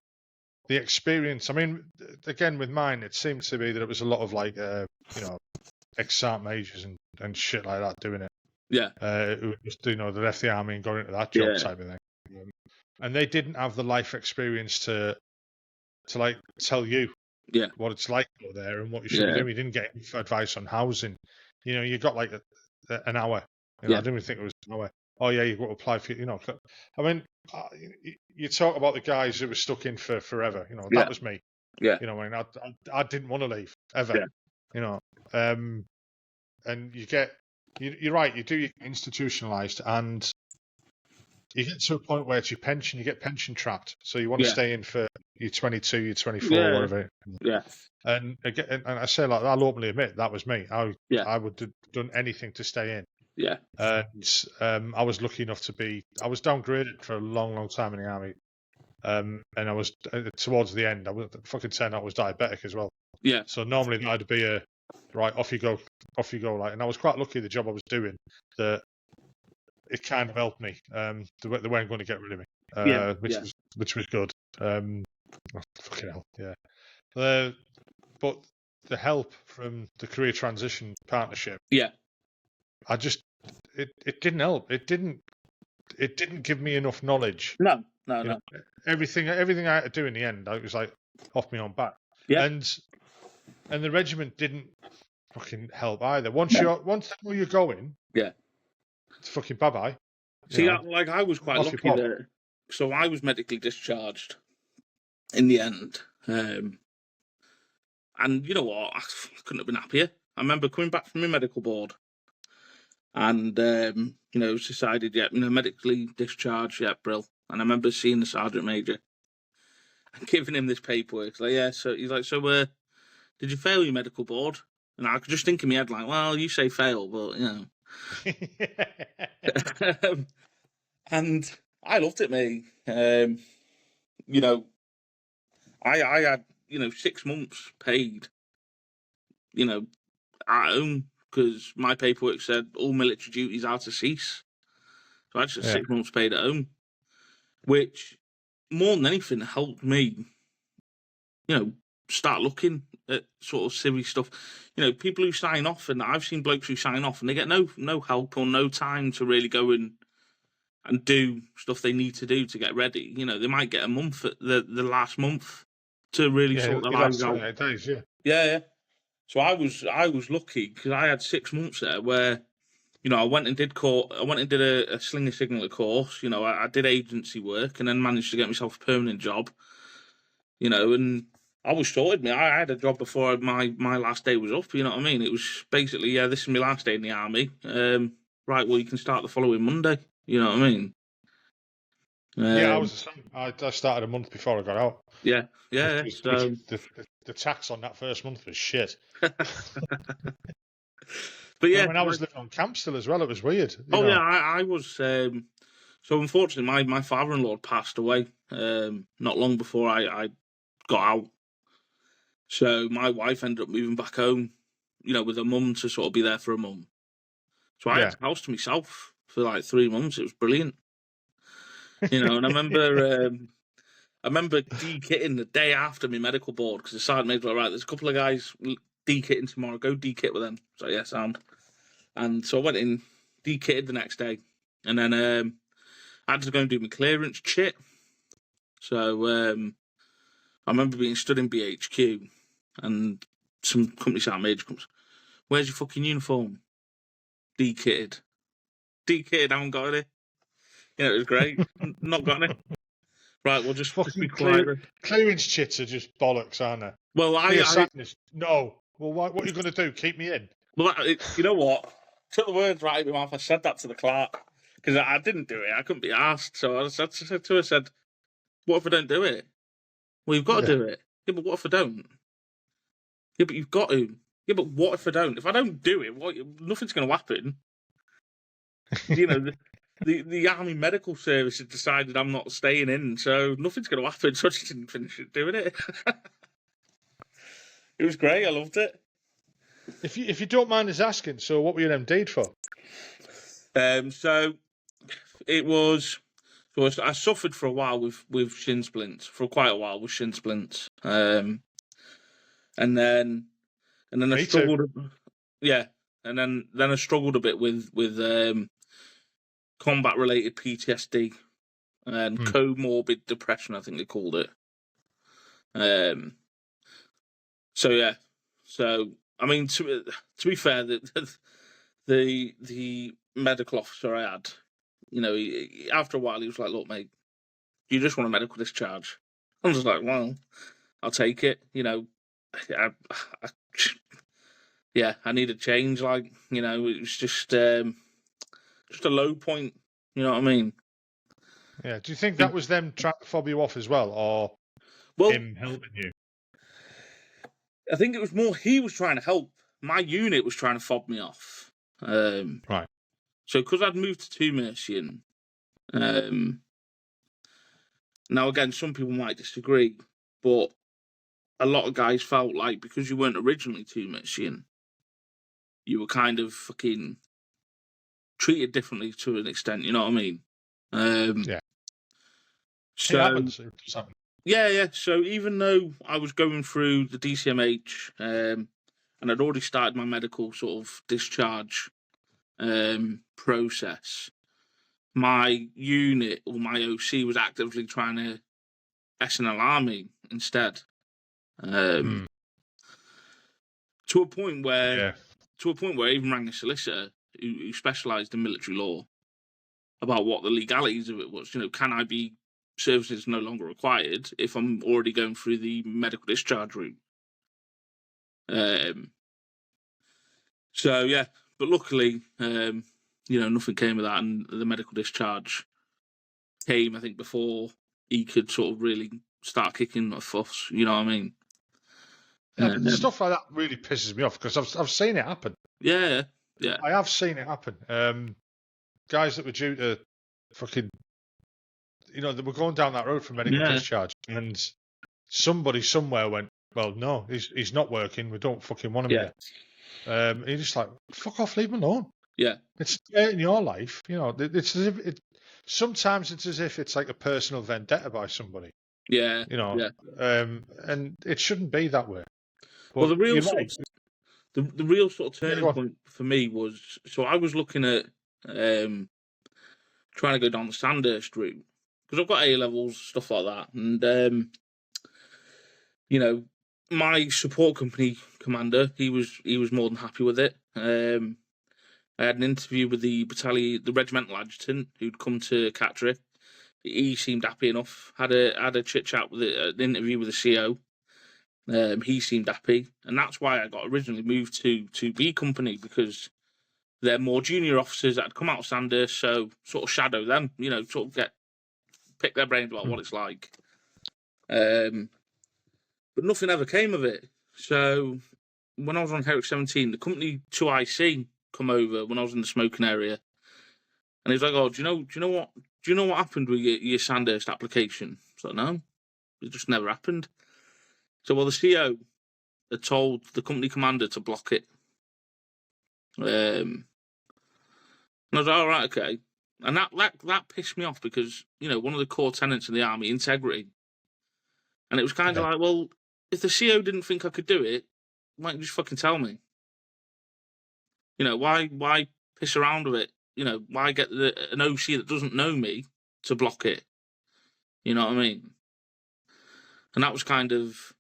the experience. I mean, again, with mine, it seemed to be that it was a lot of like, ex-sergeant majors and shit like that doing it. Yeah. Who just, they left the army and got into that job Yeah. type of thing. And they didn't have the life experience to like tell you Yeah. what it's like over there and what you should be Yeah. doing. You didn't get any advice on housing. You got like an hour. I Yeah. didn't even think it was an hour. Oh yeah, you've got to apply for. I mean, you talk about the guys who were stuck in for forever. Yeah. That was me. Yeah. I mean, I didn't want to leave ever. Yeah. And you get, you're right. You do get institutionalized, and you get to a point where it's your pension. You get pension trapped, so you want to Yeah. stay in for your 22, your 24, Yeah. whatever. Yeah. And again, and I say like I'll openly admit that was me. Yeah. I would have done anything to stay in. Yeah. And I was lucky enough I was downgraded for a long, long time in the army. And I was towards the end. I was fucking saying I was diabetic as well. Yeah. So normally that'd be a right, off you go. Like, and I was quite lucky the job I was doing that it kind of helped me. They weren't going to get rid of me, which was good. Fucking hell, yeah. But the help from the career transition partnership, Yeah. It didn't help. It didn't give me enough knowledge. No. Everything I had to do in the end, I was like off my own back. Yeah. And the regiment didn't fucking help either. Once they know you're going, yeah, it's fucking bye bye. See, I was quite lucky there. So I was medically discharged in the end. And you know what? I couldn't have been happier. I remember coming back from my medical board and, it's decided, medically discharged, brill. And I remember seeing the sergeant major and giving him this paperwork. He's like, yeah, so he's like, so did you fail your medical board? And I could just think in my head, like, well, you say fail, but, and I loved it, mate. I had, 6 months paid, at home, because my paperwork said all military duties are to cease. So I had just 6 months paid at home, which more than anything helped me, start looking at sort of civvy stuff. People who sign off, and I've seen blokes who sign off and they get no help or no time to really go and do stuff they need to do to get ready. They might get a month at the last month to really sort their lives out. Days, yeah. So I was lucky because I had 6 months there where, I went and did a slinger signaller course. I did agency work and then managed to get myself a permanent job. And I was sorted. I had a job before my last day was up. You know what I mean? It was basically, this is my last day in the army. Right, well, you can start the following Monday. You know what I mean? I was the same. I started a month before I got out. Yeah. So the tax on that first month was shit. But yeah, when I was living on camp still as well, it was weird. I was. So unfortunately, my father-in-law passed away not long before I got out. So my wife ended up moving back home, with her mum to sort of be there for a mum. So I had the house to myself for like 3 months. It was brilliant. And I remember de-kitting the day after my medical board because the sergeant major was like, right, there's a couple of guys de-kitting tomorrow. Go de-kit with them. So yeah, sound. And so I went in, de-kitted the next day, and then I had to go and do my clearance chit. So I remember being stood in BHQ, and some company sergeant major comes, "Where's your fucking uniform?" De-kitted. I haven't got it. It was great. Not got it. Right, we'll just be quiet. Clearance chits are just bollocks, aren't they? Well, no. Well, what are you going to do? Keep me in? Well, you know what? Took the words right out of my mouth. I said that to the clerk because I didn't do it. I couldn't be asked. So I said to her, "What if I don't do it?" Well, you've got to do it. Yeah, but what if I don't? Yeah, but you've got to. Yeah, but what if I don't? If I don't do it, nothing's going to happen. The Army Medical Service has decided I'm not staying in, so nothing's going to happen. So I just didn't finish doing it. It was great. I loved it. If you don't mind us asking, so what were you MD'd for? So it was. So I suffered for a while with shin splints, for quite a while with shin splints. And then I Me struggled. too. Yeah, and then I struggled a bit with combat related PTSD and comorbid depression, I think they called it. So yeah, so I mean, to be fair, the medical officer I had, you know, after a while he was like, "Look, mate, you just want a medical discharge." I was like, "Well, I'll take it." You know, I, yeah, I need a change. Like, you know, it was just a low point. You know what I mean? Yeah. Do you think that was them trying to fob you off as well, or Well, him helping you? I think it was more he was trying to help. My unit was trying to fob me off. Right. So because I'd moved to Two Mercian, now again, some people might disagree, but a lot of guys felt like because you weren't originally Two Mercian, you were kind of fucking treated differently to an extent. You know what I mean? Yeah. So It happens. It does happen. yeah. So even though I was going through the DCMH, and I'd already started my medical sort of discharge process, my unit or my OC was actively trying to SNLR me instead. To a point where I even rang a solicitor who specialised in military law about what the legalities of it was. You know, can I be services no longer required if I'm already going through the medical discharge route? So yeah, but luckily, you know, nothing came of that, and the medical discharge came, I think, before he could sort of really start kicking a fuss. You know what I mean? Yeah, but stuff like that really pisses me off because I've seen it happen. Yeah. I have seen it happen. Guys that were due to fucking, you know, they were going down that road for medical discharge, and somebody somewhere went, "Well, no, he's not working. We don't fucking want him here." And you're just like, "Fuck off, leave him alone." Yeah. It's in your life, you know. It's as if sometimes it's as if it's like a personal vendetta by somebody. Yeah. You know. Yeah. And it shouldn't be that way. But Well, the real sort of turning point for me was, so I was looking at trying to go down the Sandhurst route because I've got A levels, stuff like that, and you know, my support company commander, he was more than happy with it. I had an interview with the regimental adjutant who'd come to Catterick. He seemed happy enough. Had a chit chat with an interview with the CO. He seemed happy, and that's why I got originally moved to B Company, because they're more junior officers that had come out of Sandhurst, so sort of shadow them, you know, sort of pick their brains about what it's like. But nothing ever came of it. So when I was on Herrick 17, the company 2IC come over when I was in the smoking area, and he was like, "Oh, do you know what happened with your Sandhurst application?" I was like, "No, it just never happened." So, well, the CO had told the company commander to block it. And I was like, "All right, okay." And that pissed me off because, you know, one of the core tenets of the army, integrity. And it was kind of like, well, if the CO didn't think I could do it, why don't you just fucking tell me? You know, why piss around with it? You know, why get an OC that doesn't know me to block it? You know what I mean? And that was kind of,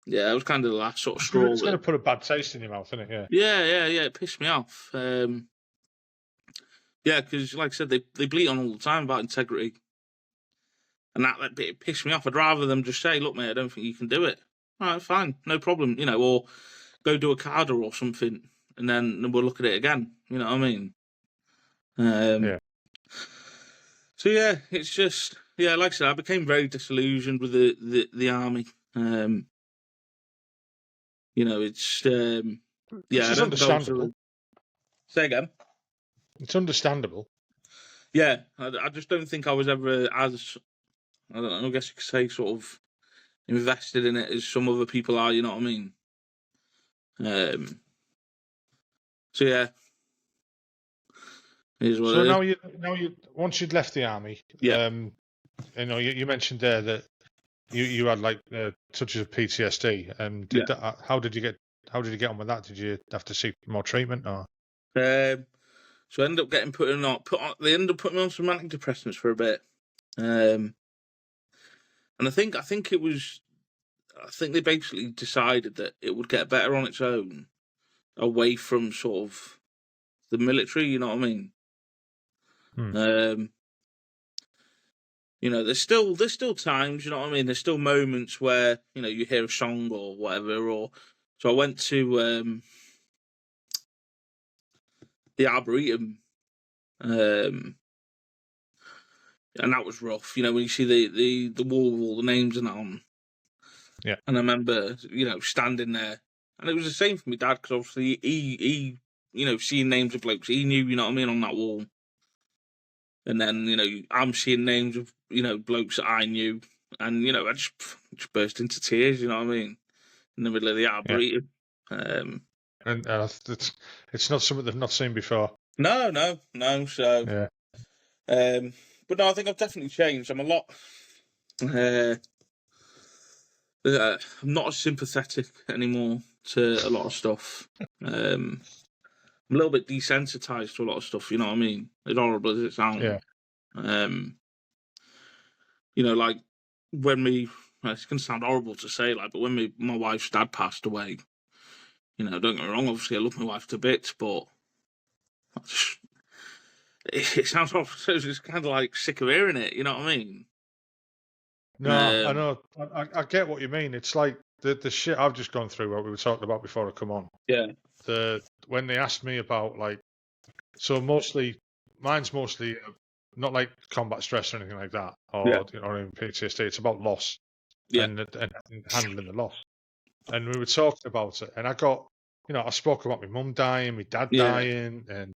that was kind of the last sort of straw. It's going to put a bad taste in your mouth, isn't it? Yeah. It pissed me off. Yeah, because like I said, they bleat on all the time about integrity, and that bit pissed me off. I'd rather them just say, "Look, mate, I don't think you can do it." All right, fine, no problem. You know, or go do a CADA or something, and then we'll look at it again. You know what I mean? Yeah. So yeah, it's just like I said, I became very disillusioned with the army. You know, it's It's understandable. Say again. It's understandable. Yeah, I just don't think I was ever as, I don't know, I guess you could say, sort of invested in it as some other people are. You know what I mean? So yeah, Is what So it is. now you once you'd left the army, Yeah. you mentioned there that you had like touches of PTSD, and Yeah. how did you get on with that? Did you have to seek more treatment or? So I ended up getting they ended up putting me on some antidepressants for a bit. And I think they basically decided that it would get better on its own, away from sort of the military. You know what I mean? There's still times. You know what I mean? There's still moments where you hear a song or whatever. Or so I went to the Arboretum, and that was rough. When you see the wall with all the names and that on. Yeah. And I remember, standing there, and it was the same for my dad, because obviously he seeing names of blokes he knew, you know what I mean, on that wall. And then, I'm seeing names of, blokes that I knew, and, I just burst into tears, you know what I mean, in the middle of the Arboretum. And it's not something they've not seen before. No. So, yeah. But no, I think I've definitely changed. I'm a lot. I'm not as sympathetic anymore to a lot of stuff. I'm a little bit desensitized to a lot of stuff. You know what I mean? As horrible as it sounds. Yeah. Like when it's gonna sound horrible to say, like, but when my wife's dad passed away, don't get me wrong. Obviously, I love my wife to bits, but it sounds horrible. So it's just kind of like sick of hearing it. You know what I mean? No, I know. I get what you mean. It's like the shit I've just gone through, what we were talking about before I come on. Yeah. When they asked me about, like, so mine's mostly not like combat stress or anything like that, or even PTSD. It's about loss and handling the loss. And we were talking about it, and I got, I spoke about my mum dying, my dad dying, and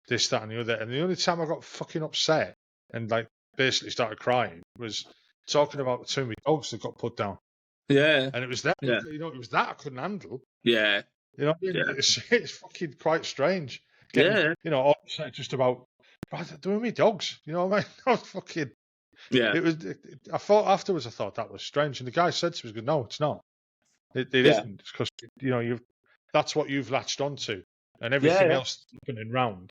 this, that, and the other. And the only time I got fucking upset and like basically started crying was talking about the two of my dogs that got put down. Yeah. And it was that, it was that I couldn't handle. Yeah. It's fucking quite strange. All just about, doing me dogs. You know what I mean? I was fucking. Yeah. I thought afterwards. I thought that was strange, and the guy said to me, "No, it's not. It isn't. It's because that's what you've latched onto, and everything else happening round.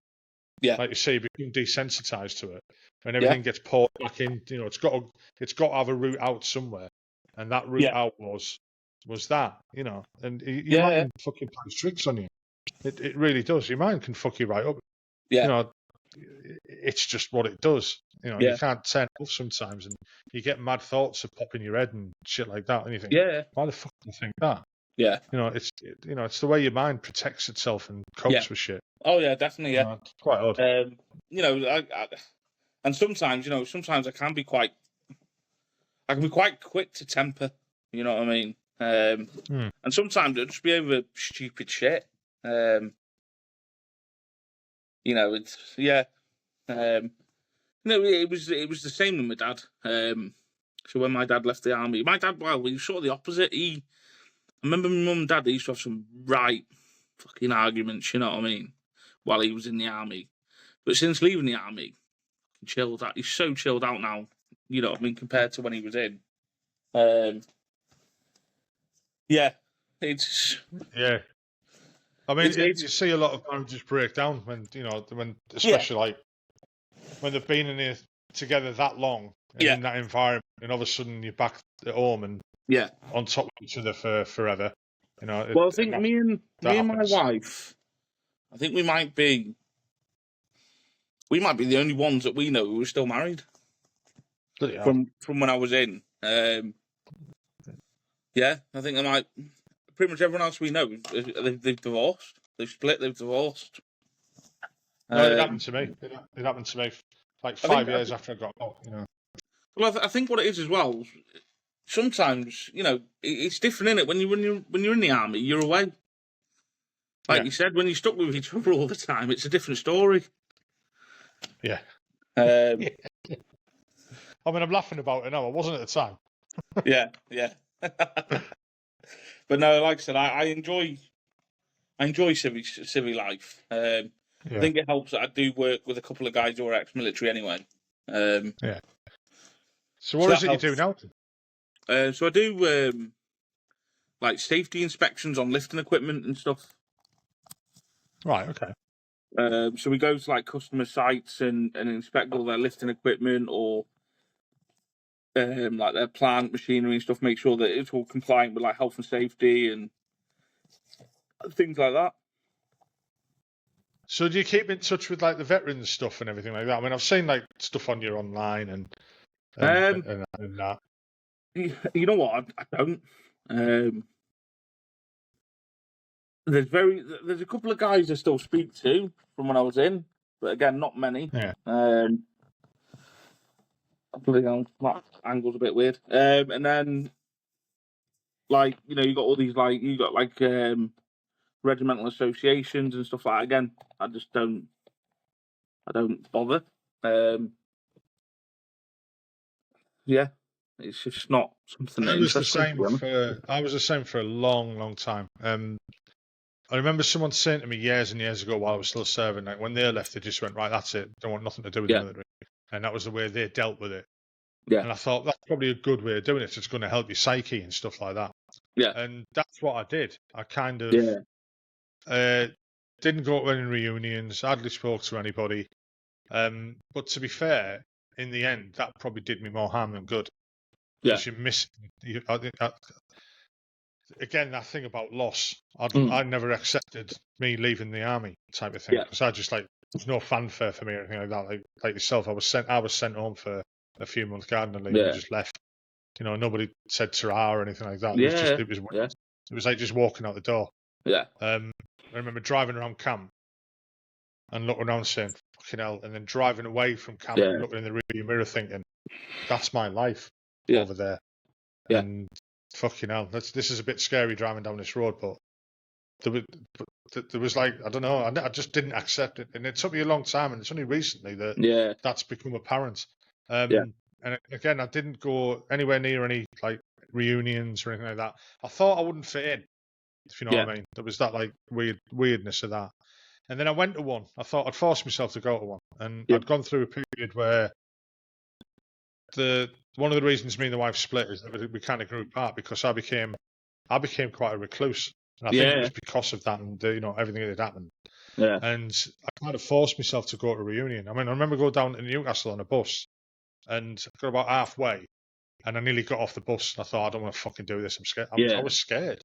Yeah. Like you say, you become desensitized to it, and everything gets poured back in. It's got to have a route out somewhere, and that route out was that. And your mind fucking plays tricks on you. It really does. Your mind can fuck you right up. Yeah. It's just what it does. You can't turn it off sometimes, and you get mad thoughts that pop in your head and shit like that. And you think, why the fuck do you think that? Yeah. It's the way your mind protects itself and copes with shit. Oh yeah, definitely. Yeah. It's quite odd. And sometimes, sometimes I can be quite quick to temper. You know what I mean? And sometimes it'll just be over stupid shit. It's it was the same with my dad. So when my dad left the army, my dad, well, he was sort of the opposite. I remember my mum and dad, they used to have some right fucking arguments, you know what I mean, while he was in the army. But since leaving the army, he chilled out. He's so chilled out now, you know what I mean, compared to when he was in. It's... Yeah. I mean, you see a lot of marriages break down when, especially like when they've been in here together that long and in that environment, and all of a sudden you're back at home and on top of each other for forever. Well, I think me and my wife, I think we might be the only ones that we know who are still married from when I was in. I think they might. Pretty much everyone else we know, they've divorced. They've split. They've divorced. No, it happened to me. It happened to me like 5 years after I got out. Well, I think what it is as well. Sometimes it's different, innit? When you're in the army, you're away. Like you said, when you're stuck with each other all the time, it's a different story. Yeah. I mean, I'm laughing about it now. I wasn't at the time. Yeah. But no, like I said, I enjoy civvy life. I think it helps that I do work with a couple of guys who are ex-military anyway. Yeah. So what is it you do now? So I do like safety inspections on lifting equipment and stuff. Right. Okay. So we go to like customer sites and inspect all their lifting equipment or like their plant machinery and stuff. Make sure that it's all compliant with like health and safety and things like that. So do you keep in touch with like the veterans stuff and everything like that? I mean, I've seen like stuff on your online and that. You know what? I don't. There's a couple of guys I still speak to from when I was in, but again, not many. Yeah. That angle's a bit weird. And then, like, you know, you got all these regimental associations and stuff like that. Again, I don't bother. Yeah, it's just not something that interests me. I was the same for a long, long time. I remember someone saying to me years and years ago while I was still serving, like when they left, they just went, right, that's it. Don't want nothing to do with the military. And that was the way they dealt with it. Yeah. And I thought that's probably a good way of doing it. It's going to help your psyche and stuff like that. Yeah. And that's what I did. I kind of didn't go to any reunions, hardly spoke to anybody. But to be fair, in the end, that probably did me more harm than good. Because you miss. Again, that thing about loss. I never accepted me leaving the army type of thing because I just there's no fanfare for me or anything like that. Like yourself, I was sent home for a few months gardening leave and just left. You know, nobody said ta-ra or anything like that. It was like just walking out the door. Yeah. I remember driving around camp and looking around saying, fucking hell, and then driving away from camp and looking in the rearview mirror thinking, that's my life over there. Yeah. And fucking hell, this is a bit scary driving down this road, but there was like, I don't know, I just didn't accept it. And it took me a long time, and it's only recently that that's become apparent. And again, I didn't go anywhere near any like reunions or anything like that. I thought I wouldn't fit in, if you know what I mean. There was that like weirdness of that. And then I went to one. I thought I'd force myself to go to one. And I'd gone through a period where one of the reasons me and the wife split is that we kind of grew apart because I became quite a recluse. And I think it was because of that and everything that had happened. Yeah. And I kind of forced myself to go to a reunion. I mean, I remember going down to Newcastle on a bus and I got about halfway and I nearly got off the bus and I thought, I don't want to fucking do this. I'm scared. I was scared.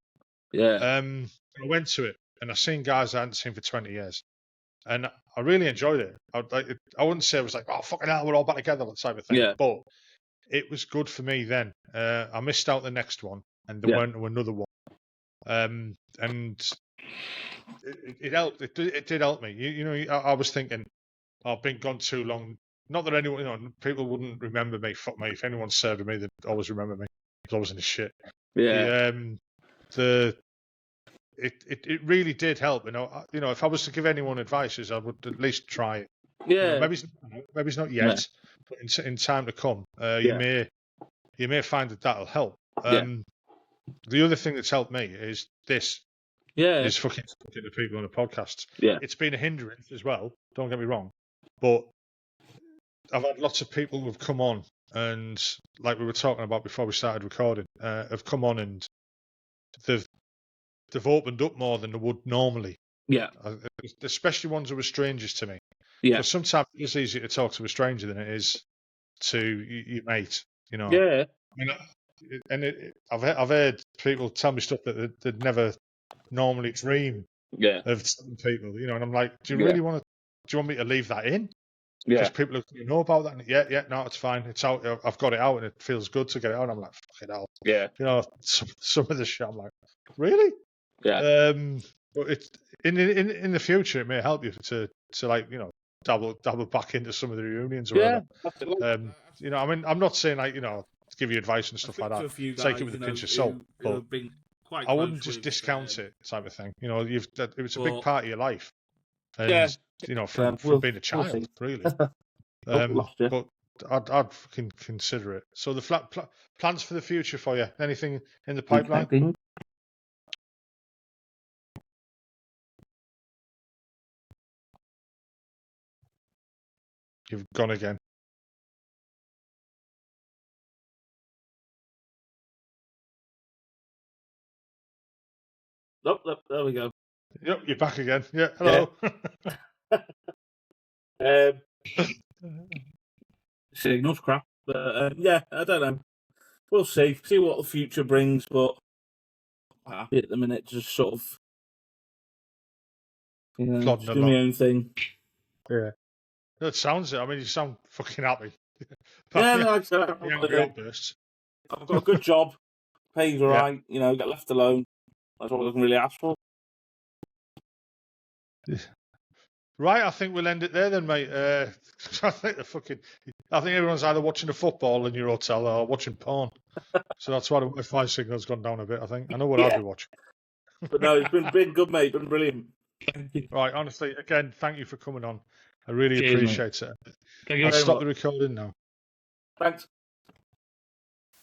Yeah. I went to it and I seen guys I hadn't seen for 20 years. And I really enjoyed it. I wouldn't say I was like, oh, fucking hell, we're all back together, that type of thing. Yeah. But it was good for me then. I missed out the next one and then went to another one. And it helped. It did help me. I was thinking, I've been gone too long. Not that anyone, people wouldn't remember me. Fuck me. If anyone served me, they'd always remember me. I was always in the shit. Yeah. It really did help. If I was to give anyone advice, I would at least try it. Yeah. Maybe it's not yet, but in time to come, you may find that'll help. The other thing that's helped me is this. Is fucking talking to people on the podcast. Yeah. It's been a hindrance as well. Don't get me wrong, but I've had lots of people who've come on and, like we were talking about before we started recording, have come on and they've opened up more than they would normally. Yeah. Especially ones who are strangers to me. Yeah. Because sometimes it's easier to talk to a stranger than it is to your mate. Yeah. I mean, I've heard people tell me stuff that they'd never normally dream of some people. And I'm like, do you really want to? Do you want me to leave that in? Because people are going to know about that. And no, it's fine. It's out. I've got it out, and it feels good to get it out. And I'm like, fuck it out. Yeah. Some of the shit. I'm like, really? Yeah. But it's in the future, it may help you to dabble back into some of the reunions or whatever. I mean, I'm not saying to give you advice and stuff like that. Take it with a pinch of salt, but I wouldn't just discount it, type of thing. It was a big part of your life, and from being a child, really. But I'd fucking consider it. So the plans for the future for you? Anything in the pipeline? You've gone again. Oh, there we go. Yep, you're back again. Yeah, hello. Signal's crap, but yeah, I don't know. We'll see what the future brings, but I'm happy at the minute, just sort of, Plodding just do along. my own thing. Yeah. That sounds it. I mean, you sound fucking happy. Yeah, like I said, the angry outbursts. I've got a good job, paid all right, get left alone. That's all I can really ask for. Right, I think we'll end it there then, mate. I think everyone's either watching the football in your hotel or watching porn. So that's why the Wi-Fi signal's gone down a bit, I think. I know what I'll be watching. But no, it's been good, mate. Been brilliant. Thank you. Right, honestly, again, thank you for coming on. I really Cheers, appreciate it. Thank you I'll very stop much. the recording now. Thanks.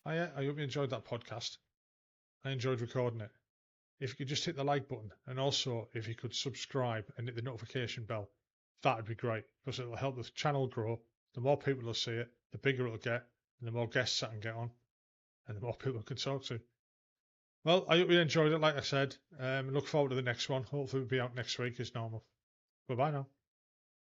I hope you enjoyed that podcast. I enjoyed recording it. If you could just hit the like button, and also if you could subscribe and hit the notification bell, that would be great, because it'll help the channel grow. The more people will see it, the bigger it'll get, and the more guests I can get on, and the more people I can talk to. Well, I hope you enjoyed it, like I said. Look forward to the next one. Hopefully we'll be out next week as normal. Bye-bye now.